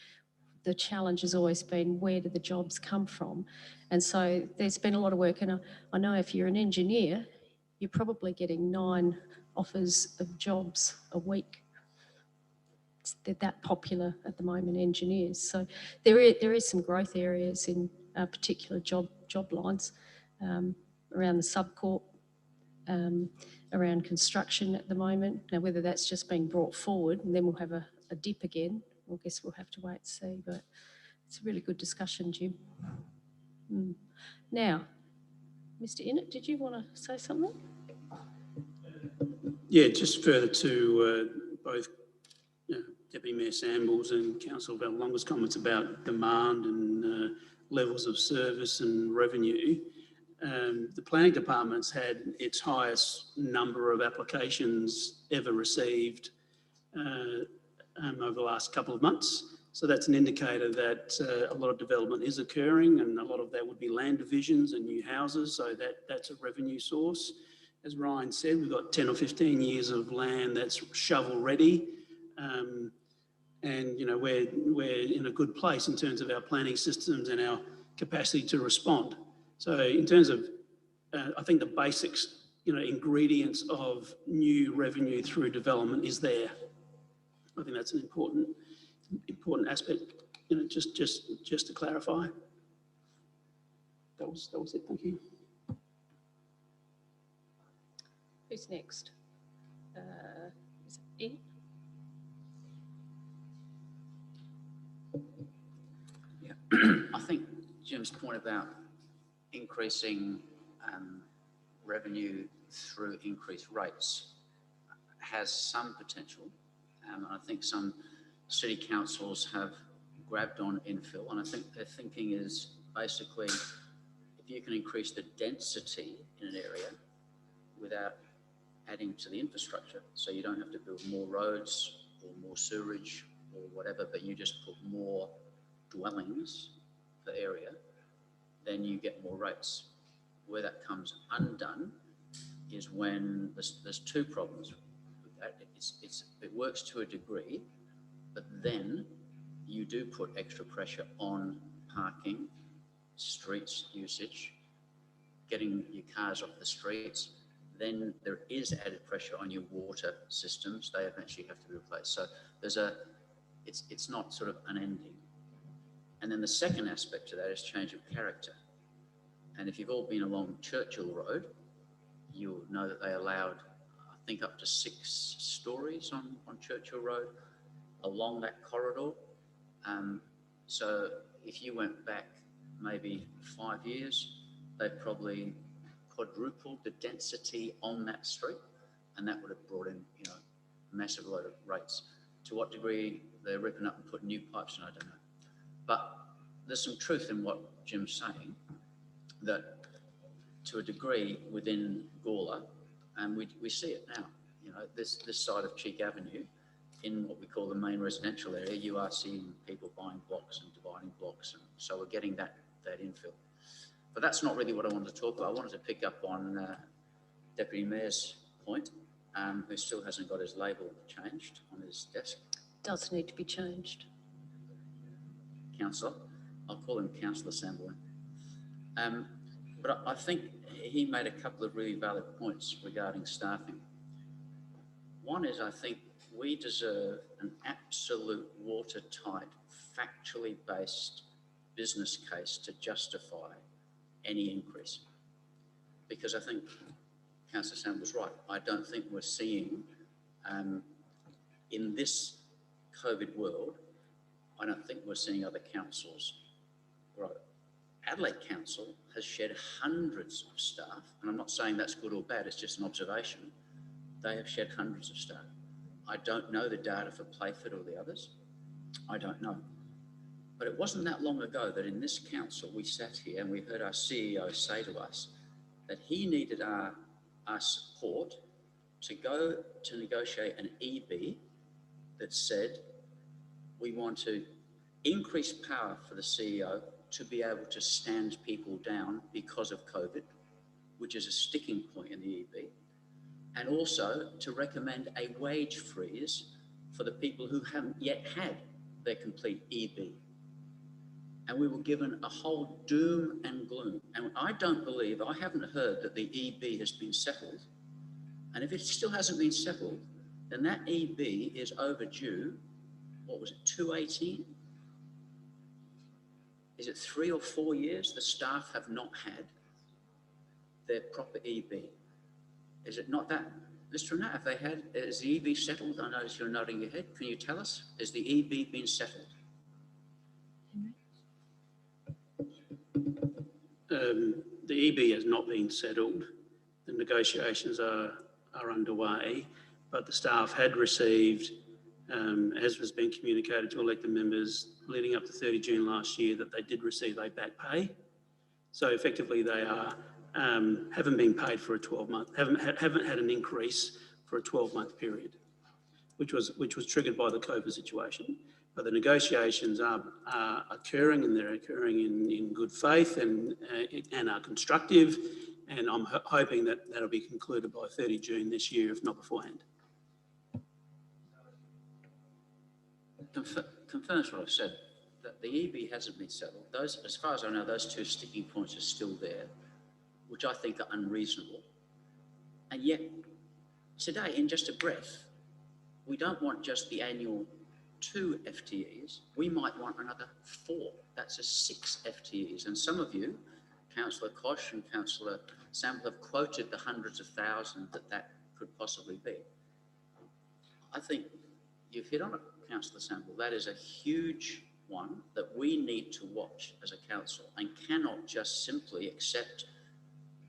the challenge has always been, where do the jobs come from? And so there's been a lot of work, and I know if you're an engineer, you're probably getting 9 offers of jobs a week. They're that popular at the moment, engineers. So there is some growth areas in particular job lines around the subcorp, around construction at the moment. Now, whether that's just being brought forward and then we'll have a dip again, I guess we'll have to wait and see. But it's a really good discussion, Jim. Now, Mr. Innett, did you want to say something? Yeah, just further to both Deputy Mayor Sambles and Councillor Vallelonga's comments about demand and levels of service and revenue. The planning department's had its highest number of applications ever received over the last couple of months. So that's an indicator that a lot of development is occurring, and a lot of that would be land divisions and new houses. So that's a revenue source. As Ryan said, we've got 10 or 15 years of land that's shovel ready. And we're in a good place in terms of our planning systems and our capacity to respond. So in terms of, I think the basics, ingredients of new revenue through development is there. I think that's an important aspect. Just to clarify. That was it. Thank you. Who's next? Is it Ian? I think Jim's point about increasing revenue through increased rates has some potential. I think some city councils have grabbed on infill, and I think their thinking is basically, if you can increase the density in an area without adding to the infrastructure, so you don't have to build more roads or more sewerage or whatever, but you just put more dwellings per area, then you get more rates. Where that comes undone is when there's 2 problems with that. It works to a degree, but then you do put extra pressure on parking, streets usage, getting your cars off the streets. Then there is added pressure on your water systems. They eventually have to be replaced. So it's not sort of unending. And then the second aspect to that is change of character. And if you've all been along Churchill Road, you'll know that they allowed, I think, up to 6 stories on Churchill Road along that corridor. So if you went back maybe 5 years, they probably quadrupled the density on that street, and that would have brought in, a massive load of rates. To what degree they're ripping up and putting new pipes in, I don't know. But there's some truth in what Jim's saying, that to a degree within Gawler, and we see it now, this side of Cheek Avenue, in what we call the main residential area, you are seeing people buying blocks and dividing blocks, and so we're getting that infill. But that's not really what I wanted to talk about. I wanted to pick up on Deputy Mayor's point, who still hasn't got his label changed on his desk. Does need to be changed. Councillor, I'll call him Councillor Sambourne. But I think he made a couple of really valid points regarding staffing. One is, I think we deserve an absolute watertight, factually based business case to justify any increase. Because I think Councillor Sam was right. I don't think we're seeing, in this COVID world, I don't think we're seeing other councils grow. Adelaide Council has shed hundreds of staff, and I'm not saying that's good or bad, it's just an observation. They have shed hundreds of staff. I don't know the data for Playford or the others. I don't know. But it wasn't that long ago that in this council we sat here and we heard our CEO say to us that he needed our support to go to negotiate an EB that said we want to increase power for the CEO to be able to stand people down because of COVID, which is a sticking point in the EB, and also to recommend a wage freeze for the people who haven't yet had their complete EB. And we were given a whole doom and gloom. And I don't believe, I haven't heard that the EB has been settled. And if it still hasn't been settled, then that EB is overdue. What was it, 218? Is it 3 or 4 years the staff have not had their proper EB? Is it not that? Mr. Renat, have they had, is the EB settled? I notice you're nodding your head. Can you tell us, has the EB been settled? The EB has not been settled. The negotiations are underway, but the staff had received, as was being communicated to elected members leading up to 30 June last year, that they did receive a back pay. So effectively they are, haven't been paid for a 12-month, haven't had an increase for a 12-month period, which was triggered by the COVID situation. But the negotiations are occurring, and they're occurring in good faith and are constructive. And I'm hoping that that'll be concluded by 30 June this year, if not beforehand. Confirms what I've said, that the EB hasn't been settled. Those, as far as I know, those two sticking points are still there, which I think are unreasonable. And yet, today, in just a breath, we don't want just the annual 2 FTEs, we might want another 4. That's a 6 FTEs. And some of you, Councillor Kosh and Councillor Sample, have quoted the hundreds of thousands that could possibly be. I think you've hit on it, Councillor Sample. That is a huge one that we need to watch as a council, and cannot just simply accept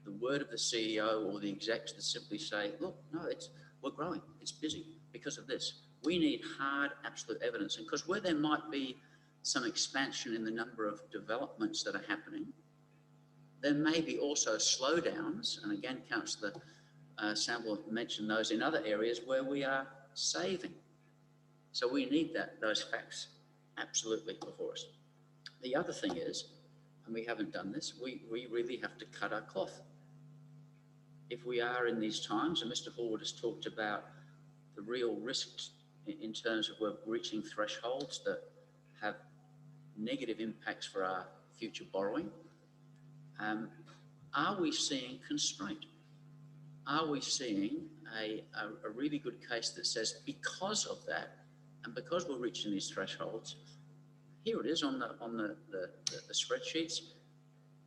the word of the CEO or the execs that simply say, look, no, we're growing, it's busy because of this. We need hard, absolute evidence. And because where there might be some expansion in the number of developments that are happening, there may be also slowdowns. And again, Councillor Sample mentioned those in other areas where we are saving. So we need those facts absolutely before us. The other thing is, and we haven't done this, we really have to cut our cloth. If we are in these times, and Mr. Hallwood has talked about the real risks in terms of we're reaching thresholds that have negative impacts for our future borrowing, are we seeing constraint? Are we seeing a really good case that says because of that, and because we're reaching these thresholds, here it is on the spreadsheets,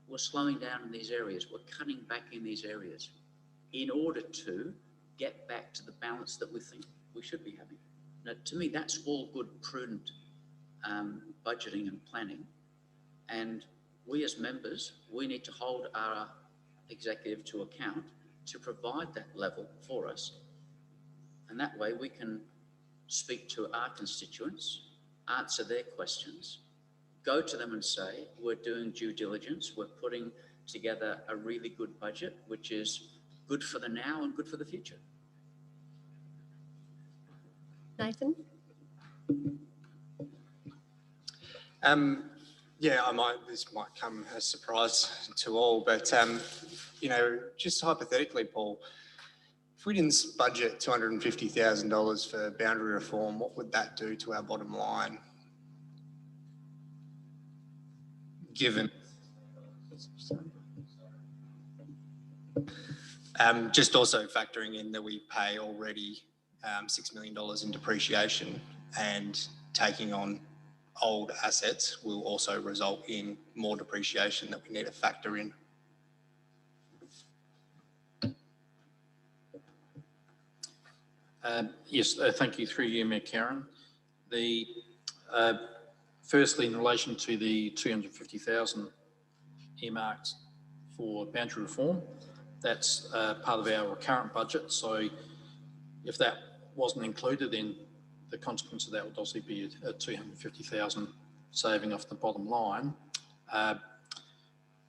we're slowing down in these areas, we're cutting back in these areas in order to get back to the balance that we think we should be having. Now, to me, that's all good, prudent budgeting and planning. And we as members, we need to hold our executive to account to provide that level for us. And that way we can speak to our constituents, answer their questions, go to them and say, we're doing due diligence, we're putting together a really good budget, which is good for the now and good for the future. Nathan? Yeah, this might come as a surprise to all, but, you know, just hypothetically, Paul, If we didn't budget $250,000 for boundary reform, what would that do to our bottom line? Given just also factoring in that we pay already $6 million in depreciation, and taking on old assets will also result in more depreciation that we need to factor in. Yes, thank you through you, Mayor Karen. The firstly, in relation to the 250,000 earmarked for boundary reform, that's part of our current budget. So if that wasn't included, then the consequence of that would obviously be a 250,000 saving off the bottom line.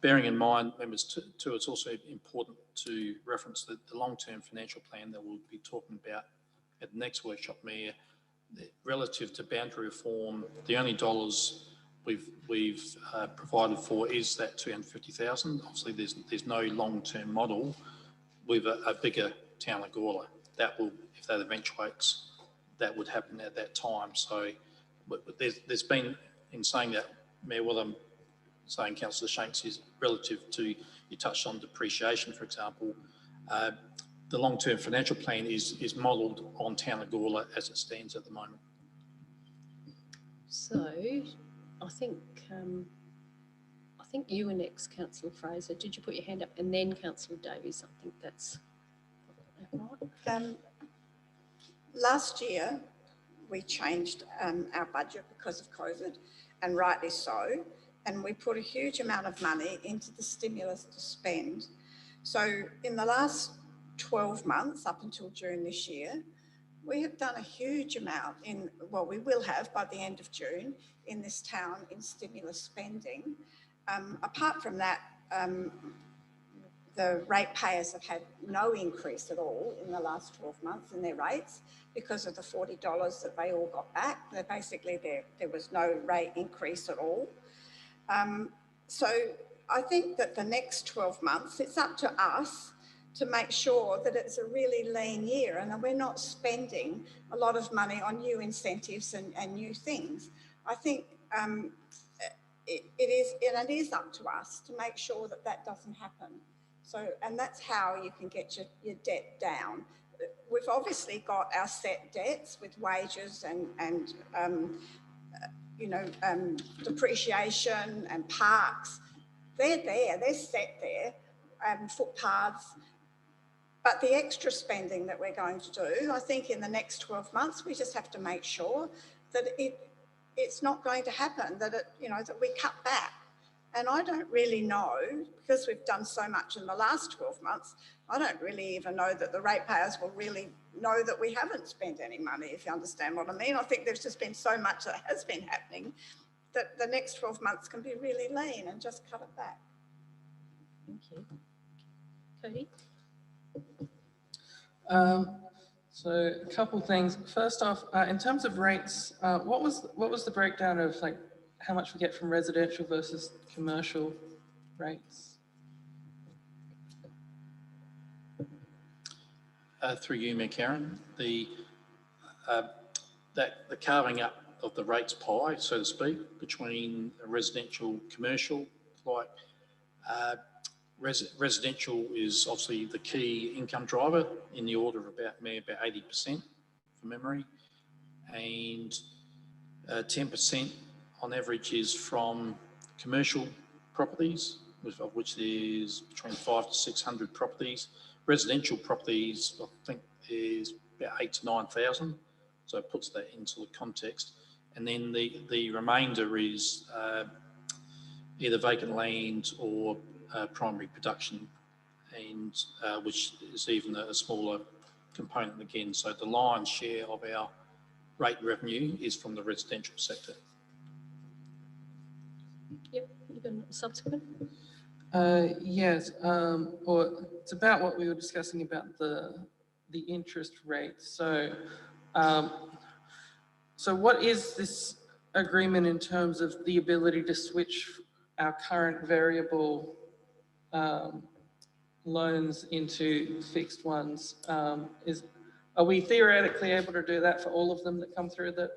Bearing in mind, members, too, it's also important to reference the long-term financial plan that we'll be talking about at the next workshop, Mayor. Relative to boundary reform, the only dollars we've provided for is that 250,000. Obviously, there's no long-term model with a bigger town of Gawler. That will, if that eventuates, that would happen at that time. So there's been, in saying that, Mayor, what I'm saying, Councillor Shanks, is relative to, you touched on depreciation, for example, the long-term financial plan is modelled on town of Gawler as it stands at the moment. So I think you were next, Councillor Fraser. Did you put your hand up? And then Councillor Davies. I think that's right. Last year, we changed our budget because of COVID, and rightly so, and we put a huge amount of money into the stimulus to spend. So in the last 12 months, up until June this year, we have done a huge amount we will have by the end of June in this town in stimulus spending. Apart from that, the ratepayers have had no increase at all in the last 12 months in their rates because of the $40 that they all got back. There was no rate increase at all. So I think that the next 12 months, it's up to us to make sure that it's a really lean year and that we're not spending a lot of money on new incentives and new things. I think it is up to us to make sure that that doesn't happen. So, and that's how you can get your debt down. We've obviously got our set debts with wages and depreciation and parks. They're there, they're set there, footpaths. But the extra spending that we're going to do, I think in the next 12 months, we just have to make sure that it's not going to happen, that that we cut back. And I don't really know, because we've done so much in the last 12 months, I don't really even know that the ratepayers will really know that we haven't spent any money, if you understand what I mean. I think there's just been so much that has been happening that the next 12 months can be really lean and just cut it back. Thank you. Cody? So a couple things. First off, in terms of rates, what was the breakdown of like how much we get from residential versus commercial rates? Through you, Mayor Karen, the carving up of the rates pie, so to speak, between residential, commercial, like residential is obviously the key income driver in the order of about 80% from memory, and 10% on average is from commercial properties, of which there's between 500 to 600 properties. Residential properties, I think, is about 8,000 to 9,000, so it puts that into the context. And then the remainder is either vacant land or primary production, and which is even a smaller component again. So the lion's share of our rate revenue is from the residential sector. Yep, you've got a subsequent? Yes, or it's about what we were discussing about the interest rate. So, so what is this agreement in terms of the ability to switch our current variable loans into fixed ones, are we theoretically able to do that for all of them that come through the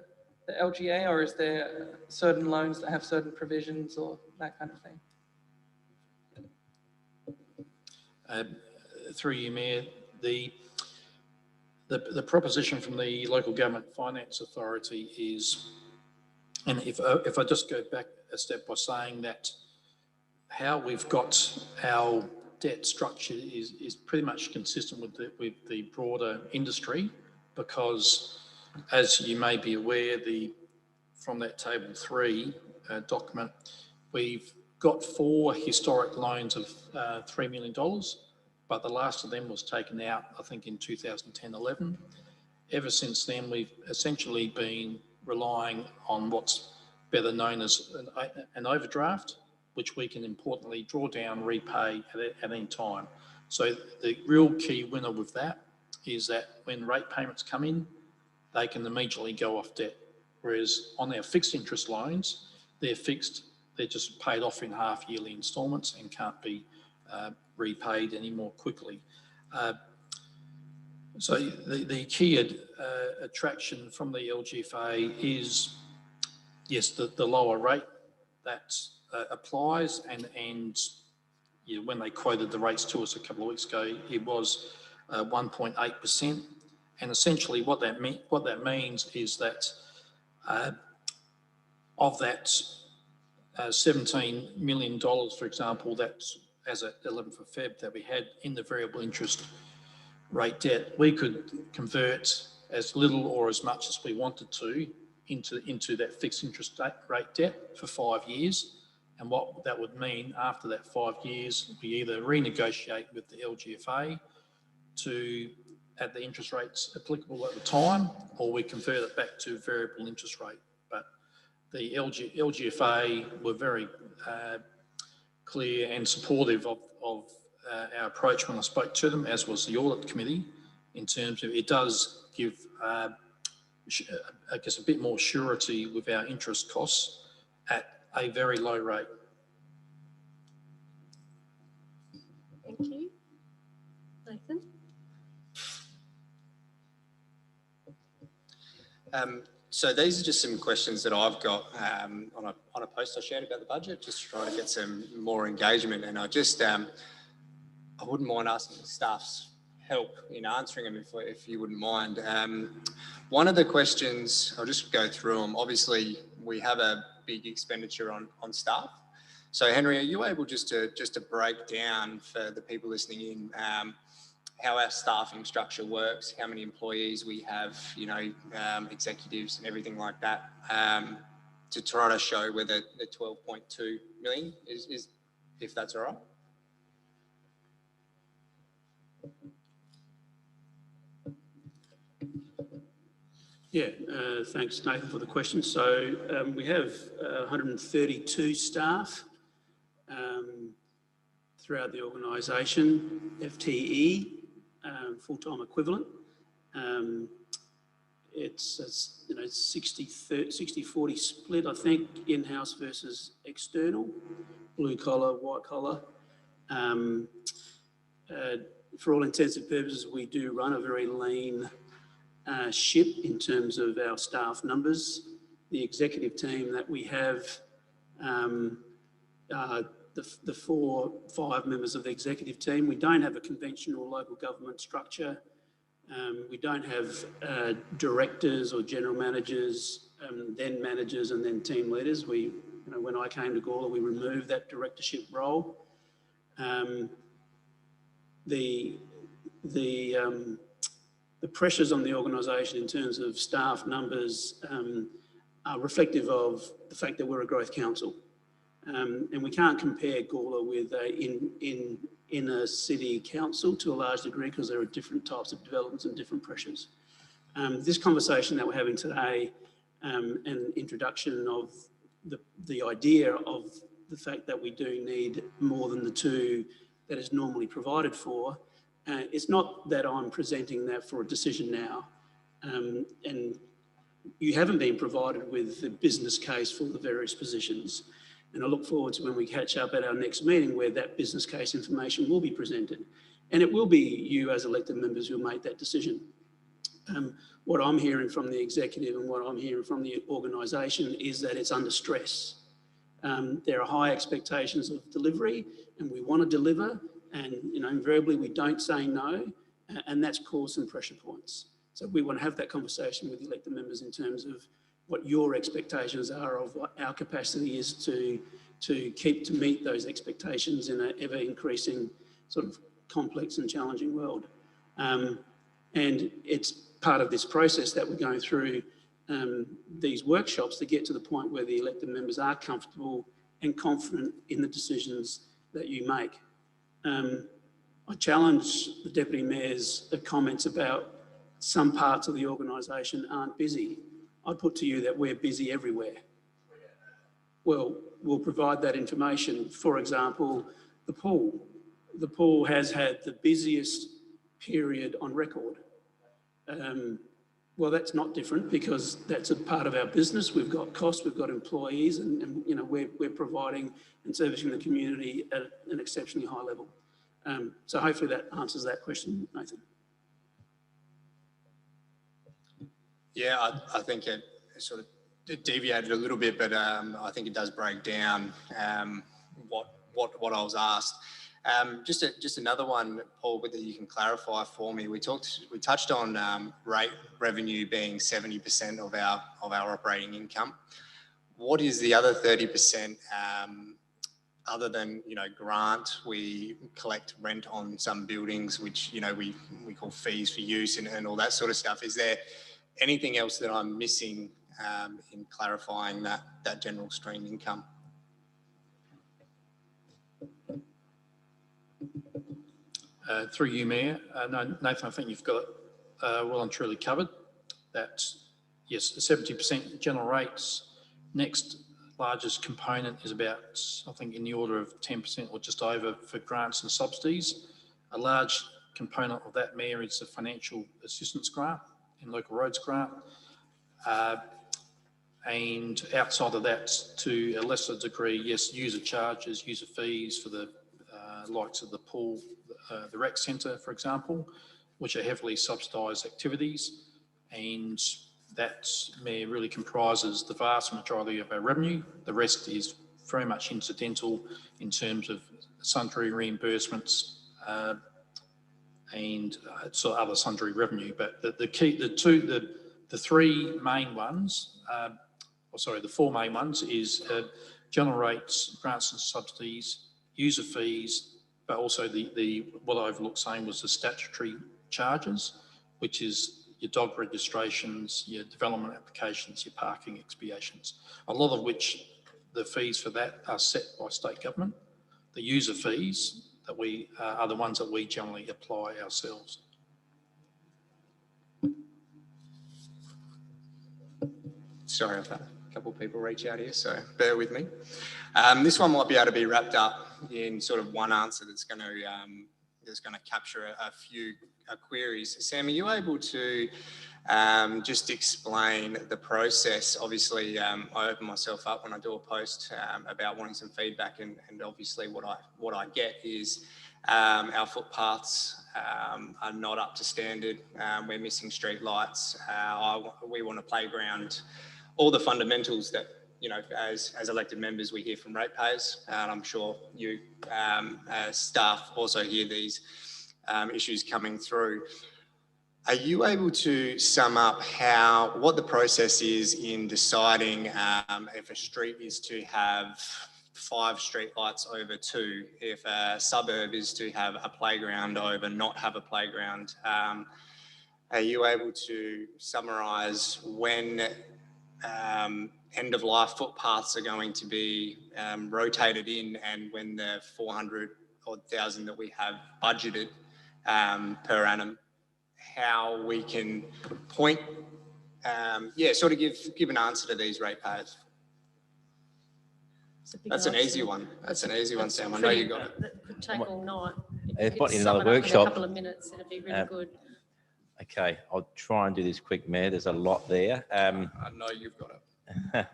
LGA, or is there certain loans that have certain provisions or that kind of thing? Through you, Mayor, the proposition from the Local Government Finance Authority is, and if I just go back a step by saying that how we've got our debt structure is pretty much consistent with the broader industry, because as you may be aware, from that table 3 document, we've got 4 historic loans of $3 million, but the last of them was taken out, I think, in 2010-11. Ever since then, we've essentially been relying on what's better known as an overdraft, which we can importantly draw down, repay at any time. So the real key winner with that is that when rate payments come in, they can immediately go off debt. Whereas on our fixed interest loans, they're fixed, they're just paid off in half-yearly instalments and can't be repaid any more quickly. So the key attraction from the LGFA is, yes, the lower rate that applies, and you know, when they quoted the rates to us a couple of weeks ago, it was 1.8%. And essentially what that means is that of that $17 million, for example, that's as at 11th of Feb that we had in the variable interest rate debt, we could convert as little or as much as we wanted to into that fixed interest rate debt for 5 years. And what that would mean after that 5 years, we either renegotiate with the LGFA at the interest rates applicable at the time, or we convert it back to variable interest rate. But the LGFA were very clear and supportive of our approach when I spoke to them, as was the audit committee, in terms of it does give, I guess, a bit more surety with our interest costs at a very low rate. Thank you. Nathan? So these are just some questions that I've got on a post I shared about the budget, just to try to get some more engagement. And I wouldn't mind asking staff's help in answering them if you wouldn't mind. One of the questions, I'll just go through them. Obviously, we have a big expenditure on staff. So Henry, are you able just to break down for the people listening in how our staffing structure works, how many employees we have, you know, executives and everything like that, to try to show where the 12.2 million is, if that's all right? Yeah, thanks, Nathan, for the question. So we have 132 staff throughout the organisation, FTE, full-time equivalent. It's you know, 60-40 split, I think, in-house versus external, blue collar, white collar. For all intents and purposes, we do run a very lean ship in terms of our staff numbers. The executive team that we have, the 4 or 5 members of the executive team, we don't have a conventional local government structure. We don't have directors or general managers, then managers and then team leaders. You know, when I came to Gawler, we removed that directorship role. The pressures on the organisation in terms of staff numbers are reflective of the fact that we're a growth council. And we can't compare Gawler with in a city council to a large degree, because there are different types of developments and different pressures. This conversation that we're having today and introduction of the idea of the fact that we do need more than the 2 that is normally provided for, it's not that I'm presenting that for a decision now. And you haven't been provided with the business case for the various positions. And I look forward to when we catch up at our next meeting where that business case information will be presented. And it will be you as elected members who make that decision. What I'm hearing from the executive and what I'm hearing from the organisation is that it's under stress. There are high expectations of delivery and we want to deliver, and invariably we don't say no, and that's caused some pressure points. So we want to have that conversation with the elected members in terms of what your expectations are of what our capacity is to meet those expectations in an ever increasing sort of complex and challenging world. And it's part of this process that we're going through these workshops to get to the point where the elected members are comfortable and confident in the decisions that you make. I challenge the Deputy Mayor's comments about some parts of the organisation aren't busy. I'd put to you that we're busy everywhere. Well, we'll provide that information. For example, the pool. The pool has had the busiest period on record. Well, that's not different because that's a part of our business. We've got costs, we've got employees, and we're providing and servicing the community at an exceptionally high level. So hopefully that answers that question, Nathan. Yeah, I think it sort of deviated a little bit, but I think it does break down what I was asked. Just another one, Paul, whether you can clarify for me. We touched on rate revenue being 70% of our operating income. What is the other 30%? Other than grant, we collect rent on some buildings, which we call fees for use and all that sort of stuff. Is there anything else that I'm missing in clarifying that general stream income? Through you, Mayor. No, Nathan, I think you've got it well and truly covered. That, yes, 70% general rates. Next largest component is about, I think, in the order of 10% or just over for grants and subsidies. A large component of that, Mayor, is the financial assistance grant and local roads grant. And outside of that, to a lesser degree, yes, user charges, user fees for the likes of the pool, the rec centre, for example, which are heavily subsidised activities. And that, Mayor, really comprises the vast majority of our revenue. The rest is very much incidental in terms of sundry reimbursements and sort of other sundry revenue. But the four main ones is general rates, grants and subsidies, user fees, but also what I overlooked saying was the statutory charges, which is your dog registrations, your development applications, your parking expiations, a lot of which the fees for that are set by state government. The user fees that are the ones that we generally apply ourselves. Sorry, I've had a couple of people reach out here, so bear with me. This one might be able to be wrapped up in sort of one answer that's going to capture a few queries. Sam, are you able to just explain the process? Obviously, I open myself up when I do a post about wanting some feedback, and obviously what I get is our footpaths are not up to standard. We're missing street lights. We want a playground. All the fundamentals that, as elected members, we hear from ratepayers, and I'm sure you as staff also hear these issues coming through. Are you able to sum up what the process is in deciding if a street is to have 5 street lights over 2, if a suburb is to have a playground over not have a playground? Are you able to summarise when end-of-life footpaths are going to be rotated in, and when the 400,000 that we have budgeted per annum, how we can point, sort of give an answer to these ratepayers? That's an easy one. That's an easy one, Sam. I know you got it. That could take all night. If you could In sum another it up in a couple of minutes, it'd be really good. Okay, I'll try and do this quick, Mayor. There's a lot there. I know you've got it.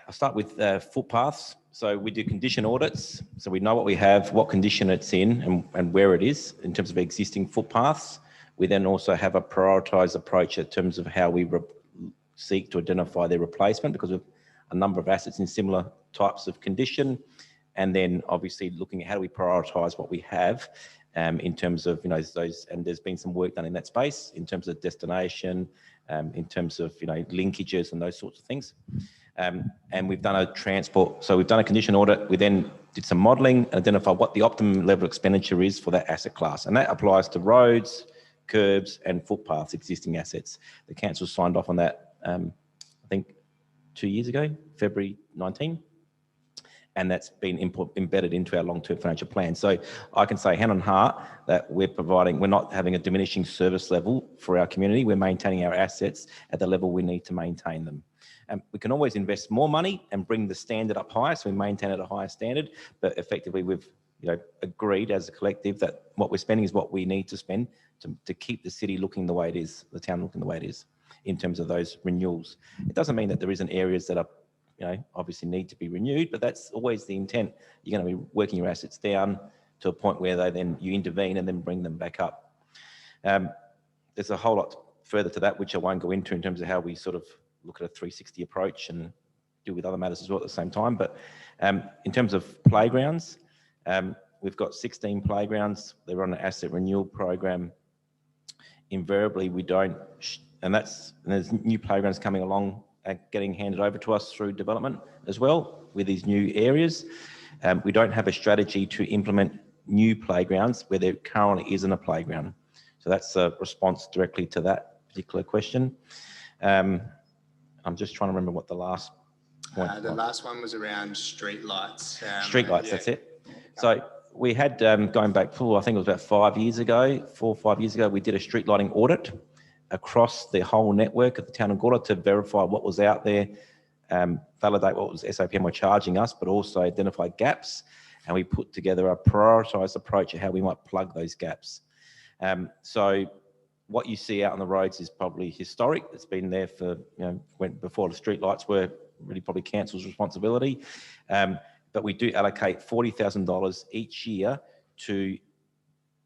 I'll start with footpaths. So we do condition audits. So we know what we have, what condition it's in and where it is in terms of existing footpaths. We then also have a prioritised approach in terms of how we seek to identify their replacement because of a number of assets in similar types of condition. And then obviously looking at how do we prioritise what we have in terms of, those, and there's been some work done in that space in terms of destination, in terms of, linkages and those sorts of things. And we've done a transport, so we've done a condition audit. We then did some modelling and identified what the optimum level of expenditure is for that asset class. And that applies to roads, curbs and footpaths, existing assets. The council signed off on that, I think 2 years ago, February 19. And that's been embedded into our long-term financial plan. So I can say hand on heart that we're not having a diminishing service level for our community. We're maintaining our assets at the level we need to maintain them. We can always invest more money and bring the standard up higher, so we maintain at a higher standard. But effectively, we've agreed as a collective that what we're spending is what we need to spend to keep the city looking the way it is, the town looking the way it is, in terms of those renewals. It doesn't mean that there isn't areas that are, obviously need to be renewed, but that's always the intent. You're going to be working your assets down to a point where you intervene and then bring them back up. There's a whole lot further to that, which I won't go into in terms of how we sort of look at a 360 approach and deal with other matters as well at the same time. But in terms of playgrounds, we've got 16 playgrounds. They're on an asset renewal program. Invariably, we don't, and there's new playgrounds coming along, getting handed over to us through development as well with these new areas. We don't have a strategy to implement new playgrounds where there currently isn't a playground. So that's a response directly to that particular question. I'm just trying to remember what the last point The last one was around street lights. Street lights, that's it. So we had, going back, I think it was about 4 or 5 years ago, we did a street lighting audit across the whole network of the town of Gawler to verify what was out there, validate what was SAPM were charging us, but also identify gaps. And we put together a prioritised approach of how we might plug those gaps. So what you see out on the roads is probably historic. It's been there for, before the street lights were really probably council's responsibility. But we do allocate $40,000 each year to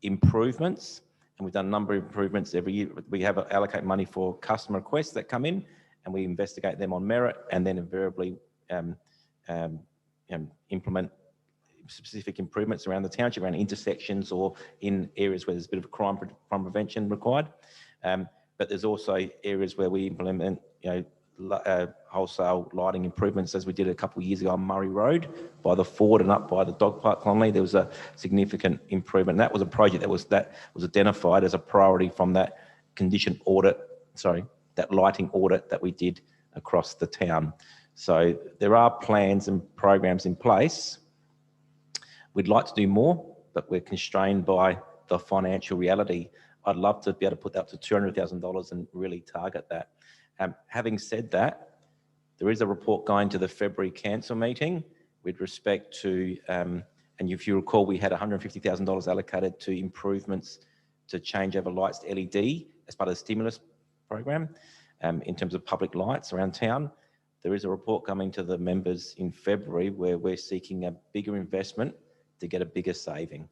improvements. And we've done a number of improvements every year. We allocate money for customer requests that come in and we investigate them on merit and then invariably implement specific improvements around the township, around intersections or in areas where there's a bit of crime prevention required. But there's also areas where we implement, wholesale lighting improvements, as we did a couple of years ago on Murray Road by the Ford and up by the dog park colony. There was a significant improvement. And that was a project that was identified as a priority from that that lighting audit that we did across the town. So there are plans and programs in place. We'd like to do more, but we're constrained by the financial reality. I'd love to be able to put that up to $200,000 and really target that. Having said that, there is a report going to the February council meeting with respect to, and if you recall, we had $150,000 allocated to improvements to change over lights to LED as part of the stimulus program in terms of public lights around town. There is a report coming to the members in February where we're seeking a bigger investment to get a bigger saving.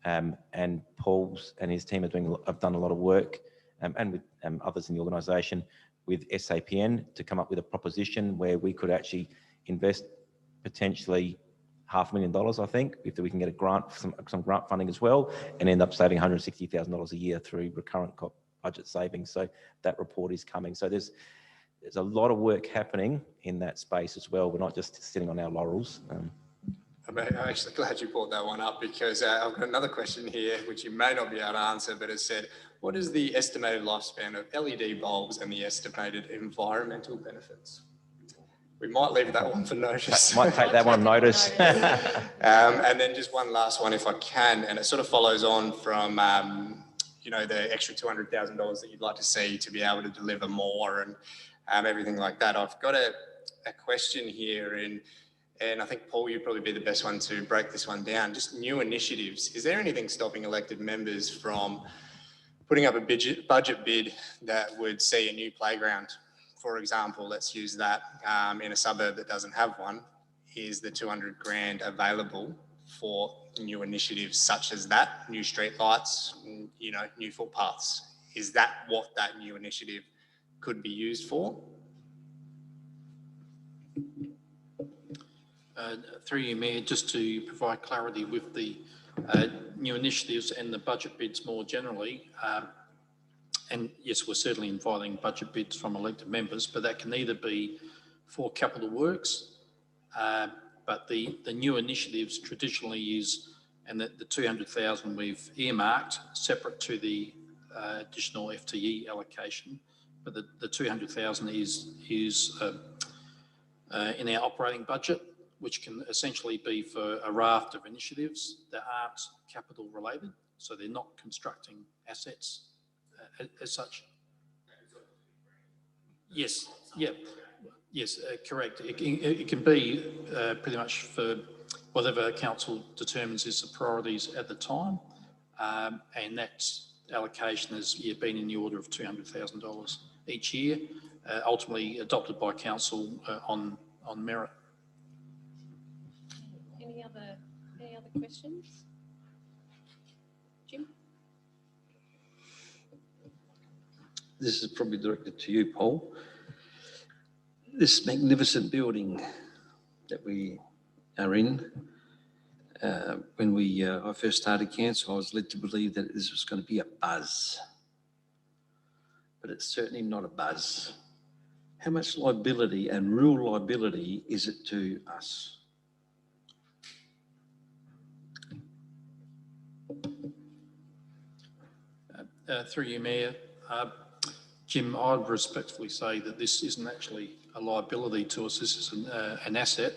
And Paul's and his team have done a lot of work and with others in the organisation with SAPN to come up with a proposition where we could actually invest potentially $500,000, I think, if we can get a grant, some grant funding as well, and end up saving $160,000 a year through recurrent budget savings. So that report is coming. So there's a lot of work happening in that space as well. We're not just sitting on our laurels. I'm actually glad you brought that one up because I've got another question here, which you may not be able to answer, but it said, what is the estimated lifespan of LED bulbs and the estimated environmental benefits? We might leave that one for notice. Might take that one on notice. And then just one last one, if I can, and it sort of follows on from, the extra $200,000 that you'd like to see to be able to deliver more and everything like that. I've got a question here and I think, Paul, you'd probably be the best one to break this one down. Just new initiatives. Is there anything stopping elected members from putting up a budget bid that would see a new playground for example, let's use that in a suburb that doesn't have one, is the 200 grand available for new initiatives such as that, new street lights, you know, new footpaths? Is that what that new initiative could be used for? Through you, Mayor, just to provide clarity with the new initiatives and the budget bids more generally, and yes, we're certainly inviting budget bids from elected members, but that can either be for capital works, but the new initiatives traditionally is, and the 200,000 we've earmarked separate to the additional FTE allocation, but the 200,000 is in our operating budget, which can essentially be for a raft of initiatives that aren't capital related, so they're not constructing assets as such. Yes, yeah, yes, correct. It can be pretty much for whatever council determines is the priorities at the time, and that allocation has been in the order of $200,000 each year, ultimately adopted by council on merit. Any other questions? Jim? This is probably directed to you, Paul. This magnificent building that we are in, when I first started council, I was led to believe that this was going to be a buzz, but it's certainly not a buzz. How much liability and real liability is it to us? Through you, Mayor, Jim, I'd respectfully say that this isn't actually a liability to us. This is an asset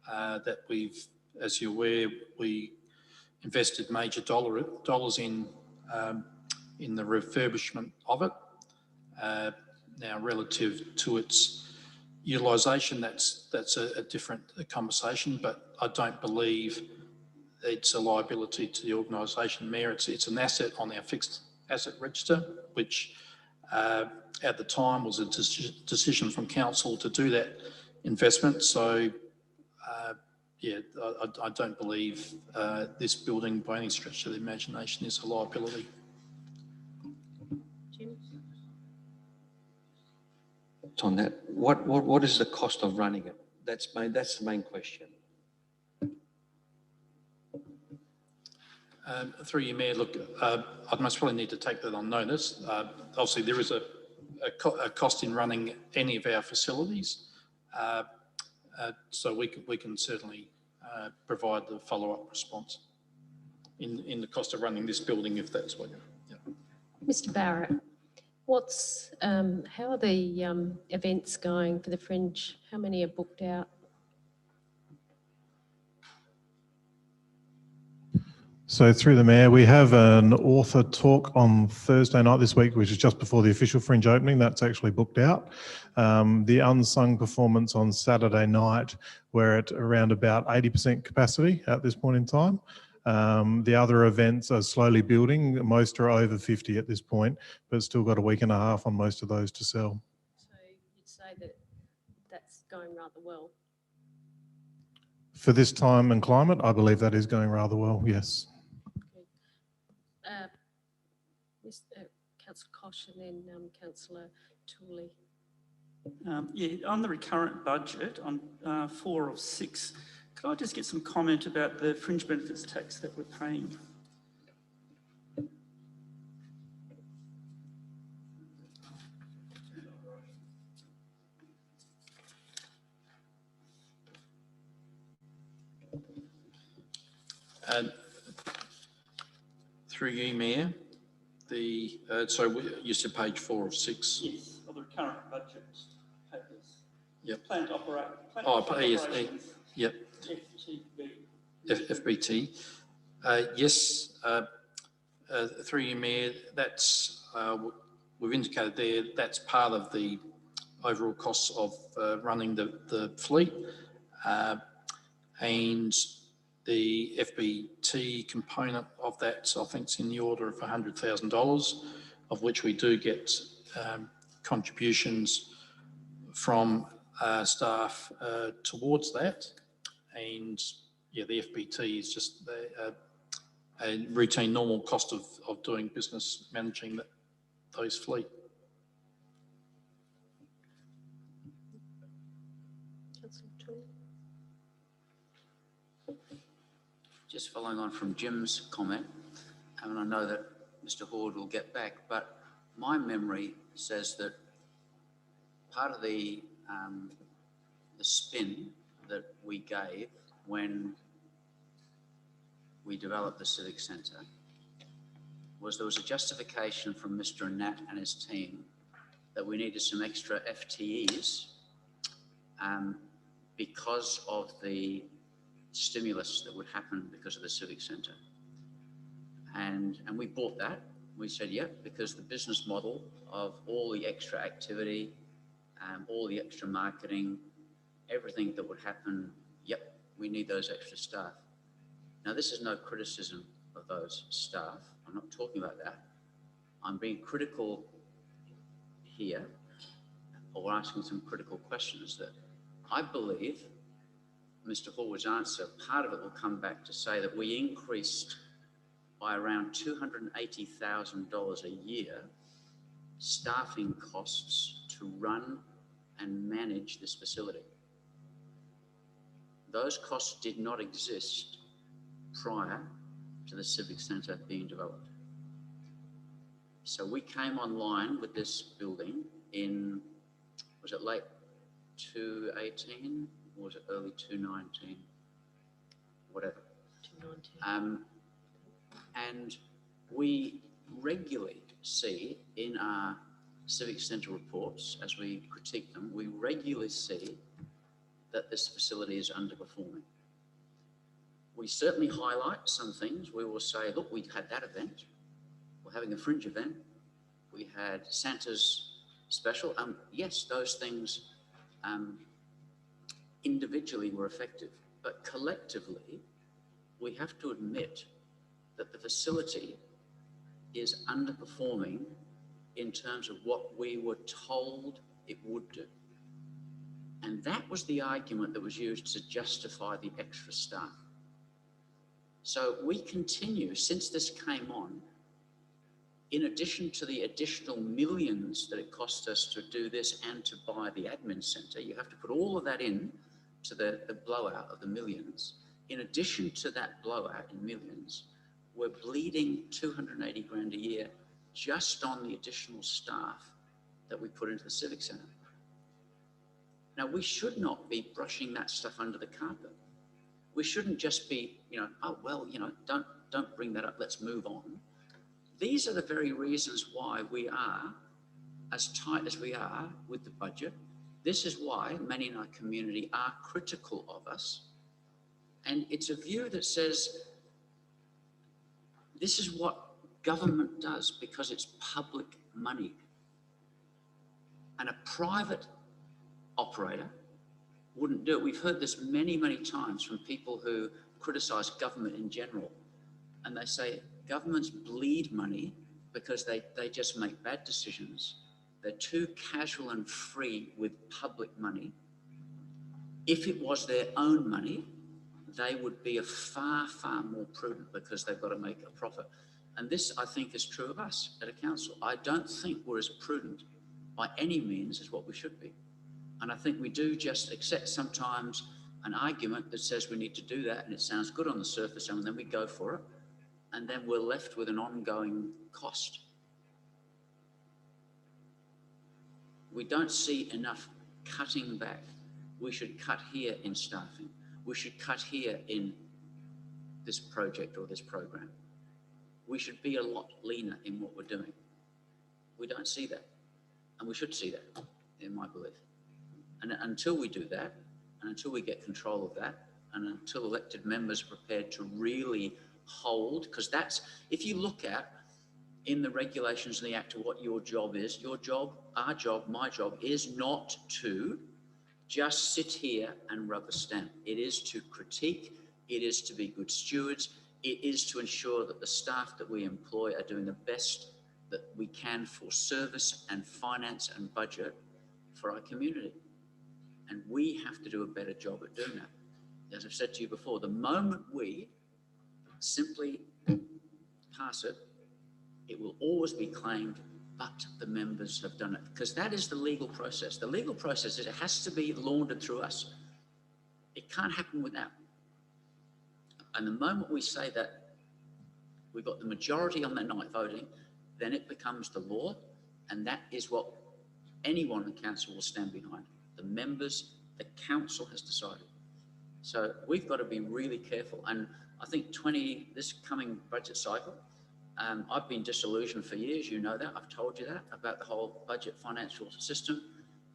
that we've, as you're aware, we invested major dollars in the refurbishment of it. Now, relative to its utilisation, that's a different conversation, but I don't believe it's a liability to the organisation, Mayor. It's an asset on our fixed asset register, which at the time was a decision from council to do that investment. So, yeah, I don't believe this building by any stretch of the imagination is a liability. Jim? On that, what is the cost of running it? That's the main question. Through you, Mayor, look, I'd most probably need to take that on notice. Obviously, there is a cost in running any of our facilities, so we can certainly provide the follow-up response in the cost of running this building, if that's what you're. Yeah. Mr. Barrett, how are the events going for the Fringe? How many are booked out? So through the Mayor, we have an author talk on Thursday night this week, which is just before the official Fringe opening. That's actually booked out. The unsung performance on Saturday night, we're at around about 80% capacity at this point in time. The other events are slowly building. Most are over 50 at this point, but still got a week and a half on most of those to sell. So you'd say that that's going rather well? For this time and climate, I believe that is going rather well, yes. Councillor Koch and then Councillor Tooley. Yeah, on the recurrent budget on 4 of 6, could I just get some comment about the fringe benefits tax that we're paying? Through you, Mayor, so you said page 4 of 6. Yes, of the current budget papers. Yep. Plan to operate. Operations. Yep. FBT. Yes. Through you, Mayor, that's we've indicated there. That's part of the overall costs of running the fleet, and the FBT component of that, I think, is in the order of $100,000, of which we do get contributions from staff towards that. And yeah, the FBT is just a routine, normal cost of doing business, managing those fleet. Just following on from Jim's comment, and I know that Mr. Horde will get back, but my memory says that part of the spin that we gave when we developed the Civic Centre was there was a justification from Mr. Nat and his team that we needed some extra FTEs because of the stimulus that would happen because of the Civic Centre. And we bought that. We said, yep, because the business model of all the extra activity, all the extra marketing, everything that would happen, yep, we need those extra staff. Now, this is no criticism of those staff. I'm not talking about that. I'm being critical here, or asking some critical questions that I believe Mr. Horwood's answer, part of it will come back to say that we increased by around $280,000 a year staffing costs to run and manage this facility. Those costs did not exist prior to the Civic Centre being developed. So we came online with this building in, was it late 2018 or was it early 2019? Whatever. 2019. And we regularly see in our Civic Centre reports, as we critique them, we regularly see that this facility is underperforming. We certainly highlight some things. We will say, look, we had that event. We're having a fringe event. We had Santa's special. Yes, those things individually were effective, but collectively, we have to admit that the facility is underperforming in terms of what we were told it would do. And that was the argument that was used to justify the extra staff. So we continue, since this came on, in addition to the additional millions that it cost us to do this and to buy the admin centre, you have to put all of that in to the blowout of the millions. In addition to that blowout in millions, we're bleeding 280 grand a year just on the additional staff that we put into the Civic Centre. Now, we should not be brushing that stuff under the carpet. We shouldn't just be, oh, well, don't bring that up, let's move on. These are the very reasons why we are as tight as we are with the budget. This is why many in our community are critical of us. And it's a view that says, this is what government does because it's public money. And a private operator wouldn't do it. We've heard this many, many times from people who criticise government in general. And they say governments bleed money because they just make bad decisions. They're too casual and free with public money. If it was their own money, they would be far, far more prudent because they've got to make a profit. And this, I think, is true of us at a council. I don't think we're as prudent by any means as what we should be. And I think we do just accept sometimes an argument that says we need to do that and it sounds good on the surface and then we go for it. And then we're left with an ongoing cost. We don't see enough cutting back. We should cut here in staffing. We should cut here in this project or this program. We should be a lot leaner in what we're doing. We don't see that. And we should see that, in my belief. And until we do that, and until we get control of that, and until elected members are prepared to really hold, because that's, if you look at in the regulations and the Act of what your job is, your job, our job, my job is not to just sit here and rubber stamp. It is to critique, it is to be good stewards, it is to ensure that the staff that we employ are doing the best that we can for service and finance and budget for our community. And we have to do a better job at doing that. As I've said to you before, the moment we simply pass it, it will always be claimed, but the members have done it, because that is the legal process. The legal process is it has to be laundered through us. It can't happen without. And the moment we say that we've got the majority on that night voting, then it becomes the law, and that is what anyone in council will stand behind. The members, the council has decided. So we've got to be really careful. And I think this coming budget cycle, I've been disillusioned for years, you know that, I've told you that, about the whole budget financial system.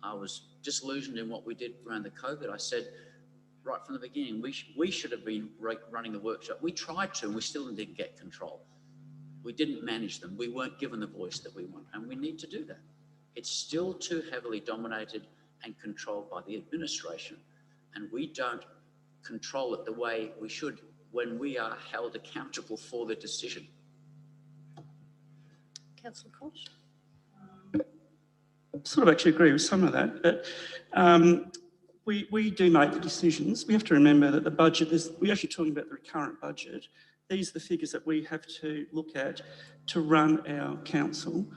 I was disillusioned in what we did around the COVID. I said right from the beginning, we should have been running the workshop. We tried to, and we still didn't get control. We didn't manage them. We weren't given the voice that we want, and we need to do that. It's still too heavily dominated and controlled by the administration, and we don't control it the way we should when we are held accountable for the decision. Councillor Koch? Sort of actually agree with some of that, but we do make the decisions. We have to remember that the budget, we're actually talking about the current budget. These are the figures that we have to look at to run our council.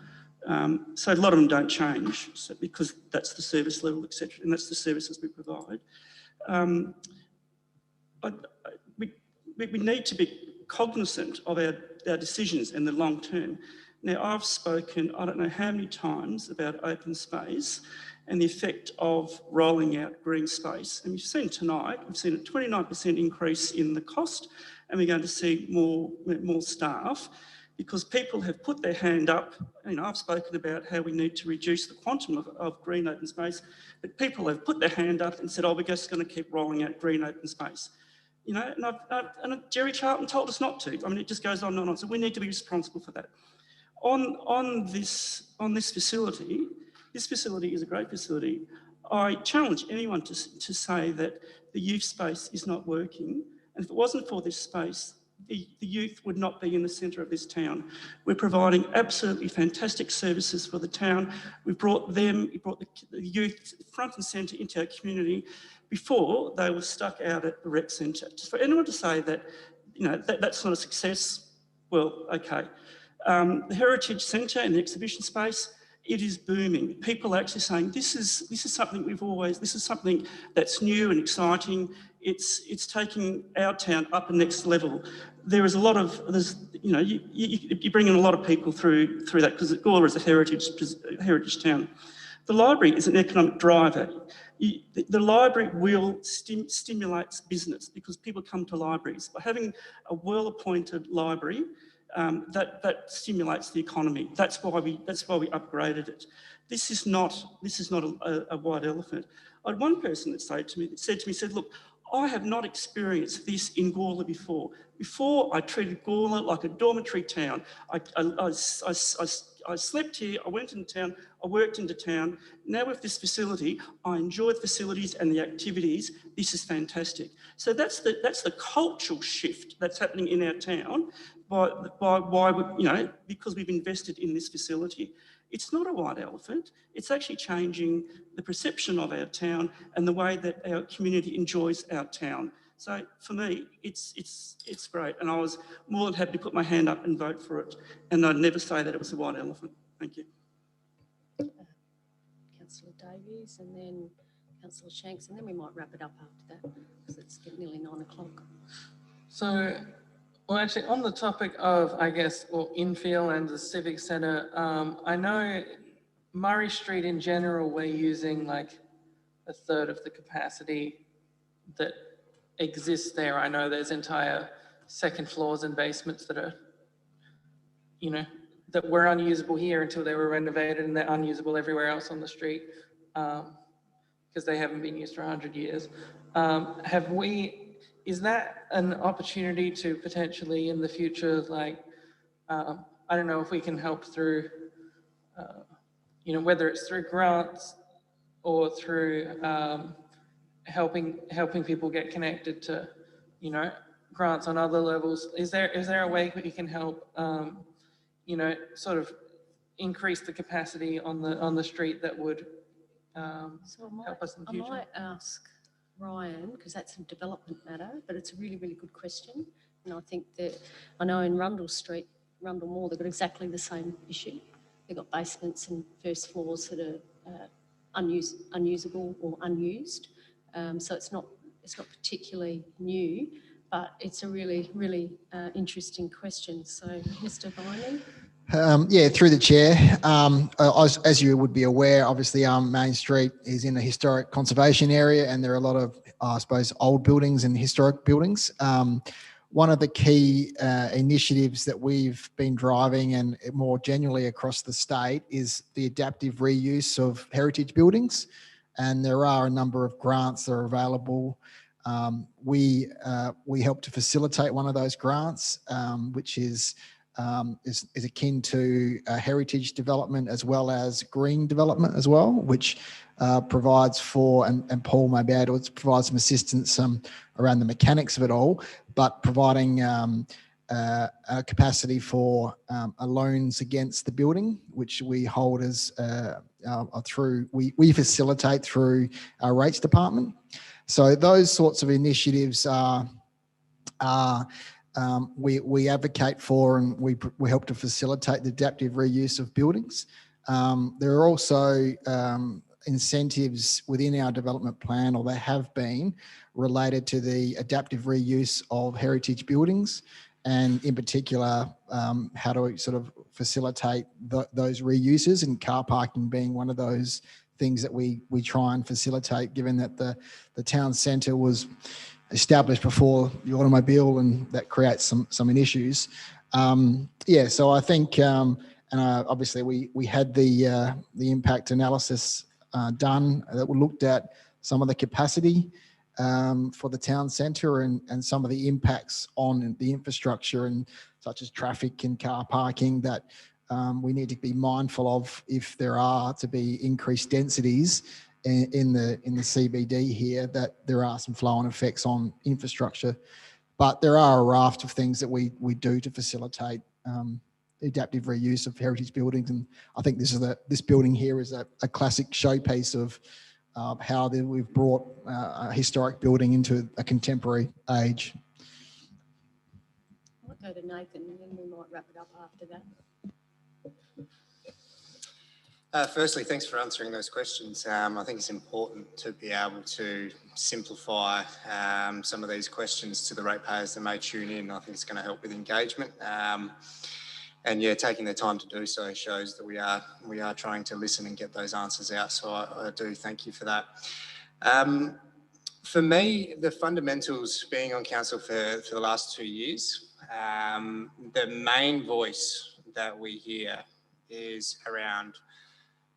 So a lot of them don't change because that's the service level, etc., and that's the services we provide. We need to be cognizant of our decisions in the long term. Now, I've spoken, I don't know how many times, about open space and the effect of rolling out green space. And we've seen tonight, we've seen a 29% increase in the cost, and we're going to see more staff because people have put their hand up. You know, I've spoken about how we need to reduce the quantum of green open space, but people have put their hand up and said, oh, we're just going to keep rolling out green open space. You know, and Jerry Charlton told us not to. I mean, it just goes on and on. So we need to be responsible for that. On this facility, this facility is a great facility. I challenge anyone to say that the youth space is not working. And if it wasn't for this space, the youth would not be in the centre of this town. We're providing absolutely fantastic services for the town. We brought the youth front and centre into our community before they were stuck out at the rec centre. Just for anyone to say that, you know, that's not a success, well, okay. The Heritage Centre and the exhibition space, it is booming. People are actually saying this is something this is something that's new and exciting. It's taking our town up a next level. There is a lot of, you know, you bring in a lot of people through that because Gawler is a heritage town. The library is an economic driver. The library will stimulate business because people come to libraries. By having a well-appointed library, that stimulates the economy. That's why we upgraded it. This is not a white elephant. I had one person that said to me, look, I have not experienced this in Gawler before. Before, I treated Gawler like a dormitory town. I slept here, I went into town, I worked into town. Now with this facility, I enjoy the facilities and the activities. This is fantastic. So that's the cultural shift that's happening in our town because we've invested in this facility. It's not a white elephant. It's actually changing the perception of our town and the way that our community enjoys our town. So for me, it's great. And I was more than happy to put my hand up and vote for it. And I'd never say that it was a white elephant. Thank you. Councillor Davies and then Councillor Shanks, and then we might wrap it up after that because it's getting nearly 9 o'clock. So, well, actually, on the topic of, I guess, infill and the Civic Centre, I know Murray Street in general, we're using like a third of the capacity that exists there. I know there's entire second floors and basements that are, you know, that were unusable here until they were renovated, and they're unusable everywhere else on the street because they haven't been used for 100 years. Is that an opportunity to potentially in the future, like, I don't know if we can help through, you know, whether it's through grants or through helping people get connected to, you know, grants on other levels. Is there a way that you can help, you know, sort of increase the capacity on the street that would So help us in the I future? might ask Ryan, because that's a development matter, but it's a really, really good question. And I think that, I know in Rundle Street, Rundle Mall, they've got exactly the same issue. They've got basements and first floors that are unusable or unused. So it's not particularly new, but it's a really, really interesting question. So, Mr. Viney? Yeah, through the chair. As you would be aware, obviously Main Street is in a historic conservation area and there are a lot of, I suppose, old buildings and historic buildings. One of the key initiatives that we've been driving and more generally across the state is the adaptive reuse of heritage buildings. And there are a number of grants that are available. We help to facilitate one of those grants, which is akin to heritage development as well as green development as well, which provides for, and Paul may be able to provide some assistance around the mechanics of it all, but providing a capacity for loans against the building, which we hold as we facilitate through our rates department. So those sorts of initiatives we advocate for, and we help to facilitate the adaptive reuse of buildings. There are also incentives within our development plan, or there have been, related to the adaptive reuse of heritage buildings, and in particular, how do we sort of facilitate those reuses, and car parking being one of those things that we try and facilitate, given that the town centre was established before the automobile, and that creates some issues. So I think, obviously we had the impact analysis done that looked at some of the capacity for the town centre and some of the impacts on the infrastructure, and such as traffic and car parking, that we need to be mindful of if there are to be increased densities in the CBD here, that there are some flow-on effects on infrastructure. But there are a raft of things that we do to facilitate adaptive reuse of heritage buildings, and I think this building here is a classic showpiece of how we've brought a historic building into a contemporary age. I might go to Nathan, and then we might wrap it up after that. Firstly, thanks for answering those questions. I think it's important to be able to simplify some of these questions to the ratepayers that may tune in. I think it's going to help with engagement. And yeah, taking the time to do so shows that we are trying to listen and get those answers out. So I do thank you for that. For me, the fundamentals, being on council for the last 2 years, the main voice that we hear is around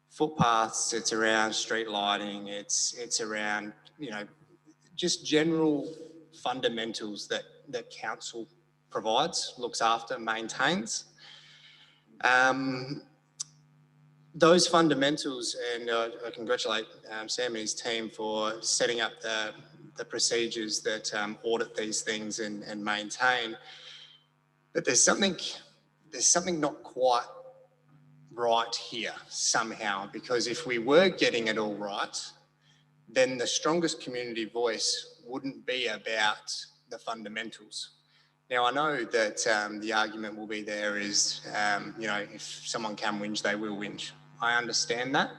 footpaths, it's around street lighting, it's around, just general fundamentals that council provides, looks after, maintains. Those fundamentals, and I congratulate Sam and his team for setting up the procedures that audit these things and maintain. But there's something not quite right here somehow, because if we were getting it all right, then the strongest community voice wouldn't be about the fundamentals. Now, I know that the argument will be there is, if someone can whinge, they will whinge. I understand that.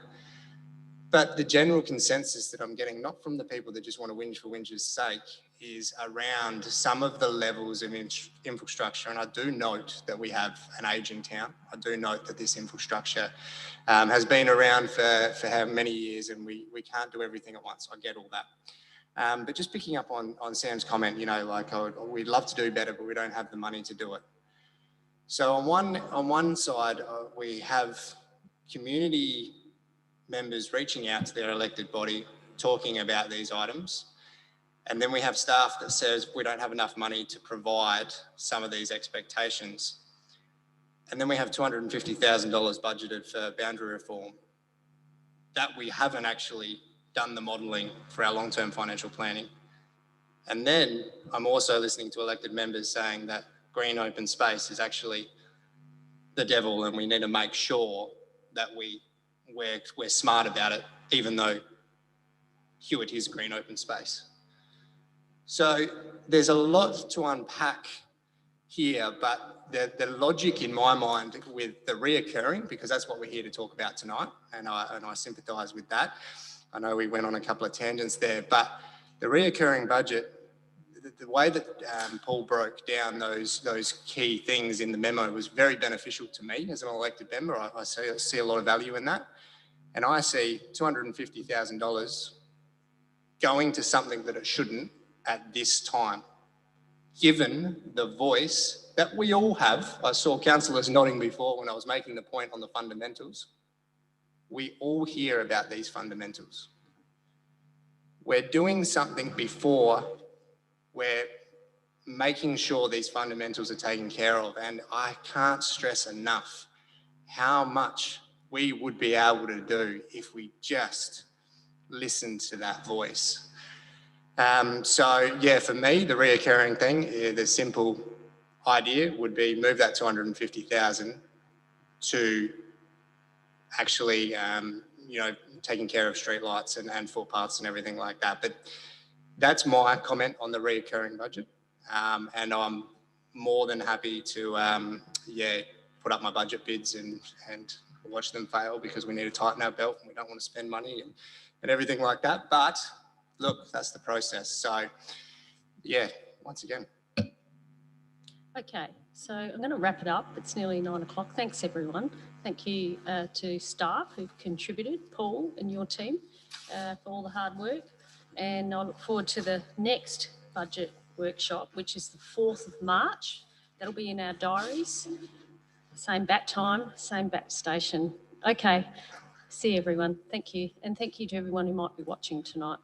But the general consensus that I'm getting, not from the people that just want to whinge for whinge's sake, is around some of the levels of infrastructure. And I do note that we have an ageing town. I do note that this infrastructure has been around for how many years, and we can't do everything at once. I get all that. But just picking up on Sam's comment, we'd love to do better, but we don't have the money to do it. So on one side, we have community members reaching out to their elected body, talking about these items. And then we have staff that says we don't have enough money to provide some of these expectations. And then we have $250,000 budgeted for boundary reform that we haven't actually done the modelling for our long-term financial planning. And then I'm also listening to elected members saying that green open space is actually the devil, and we need to make sure that we're smart about it even though Hewitt is green open space. So there's a lot to unpack here, but the logic in my mind with the reoccurring, because that's what we're here to talk about tonight, and I sympathise with that. I know we went on a couple of tangents there, but the reoccurring budget, the way that Paul broke down those key things in the memo was very beneficial to me as an elected member. I see a lot of value in that. And I see $250,000 going to something that it shouldn't at this time, given the voice that we all have. I saw councillors nodding before when I was making the point on the fundamentals. We all hear about these fundamentals. We're doing something before we're making sure these fundamentals are taken care of. And I can't stress enough how much we would be able to do if we just listened to that voice. So yeah, for me, the reoccurring thing, the simple idea would be move that 250,000 to actually, you know, taking care of streetlights and footpaths and everything like that. But that's my comment on the reoccurring budget. And I'm more than happy to, yeah, put up my budget bids and watch them fail, because we need to tighten our belt and we don't want to spend money and everything like that. But look, that's the process. So yeah, once again. Okay, so I'm going to wrap it up. It's nearly 9 o'clock. Thanks, everyone. Thank you to staff who've contributed, Paul and your team, for all the hard work. And I look forward to the next budget workshop, which is the 4th of March. That'll be in our diaries. Same bat time, same bat station. Okay, see everyone. Thank you. And thank you to everyone who might be watching tonight.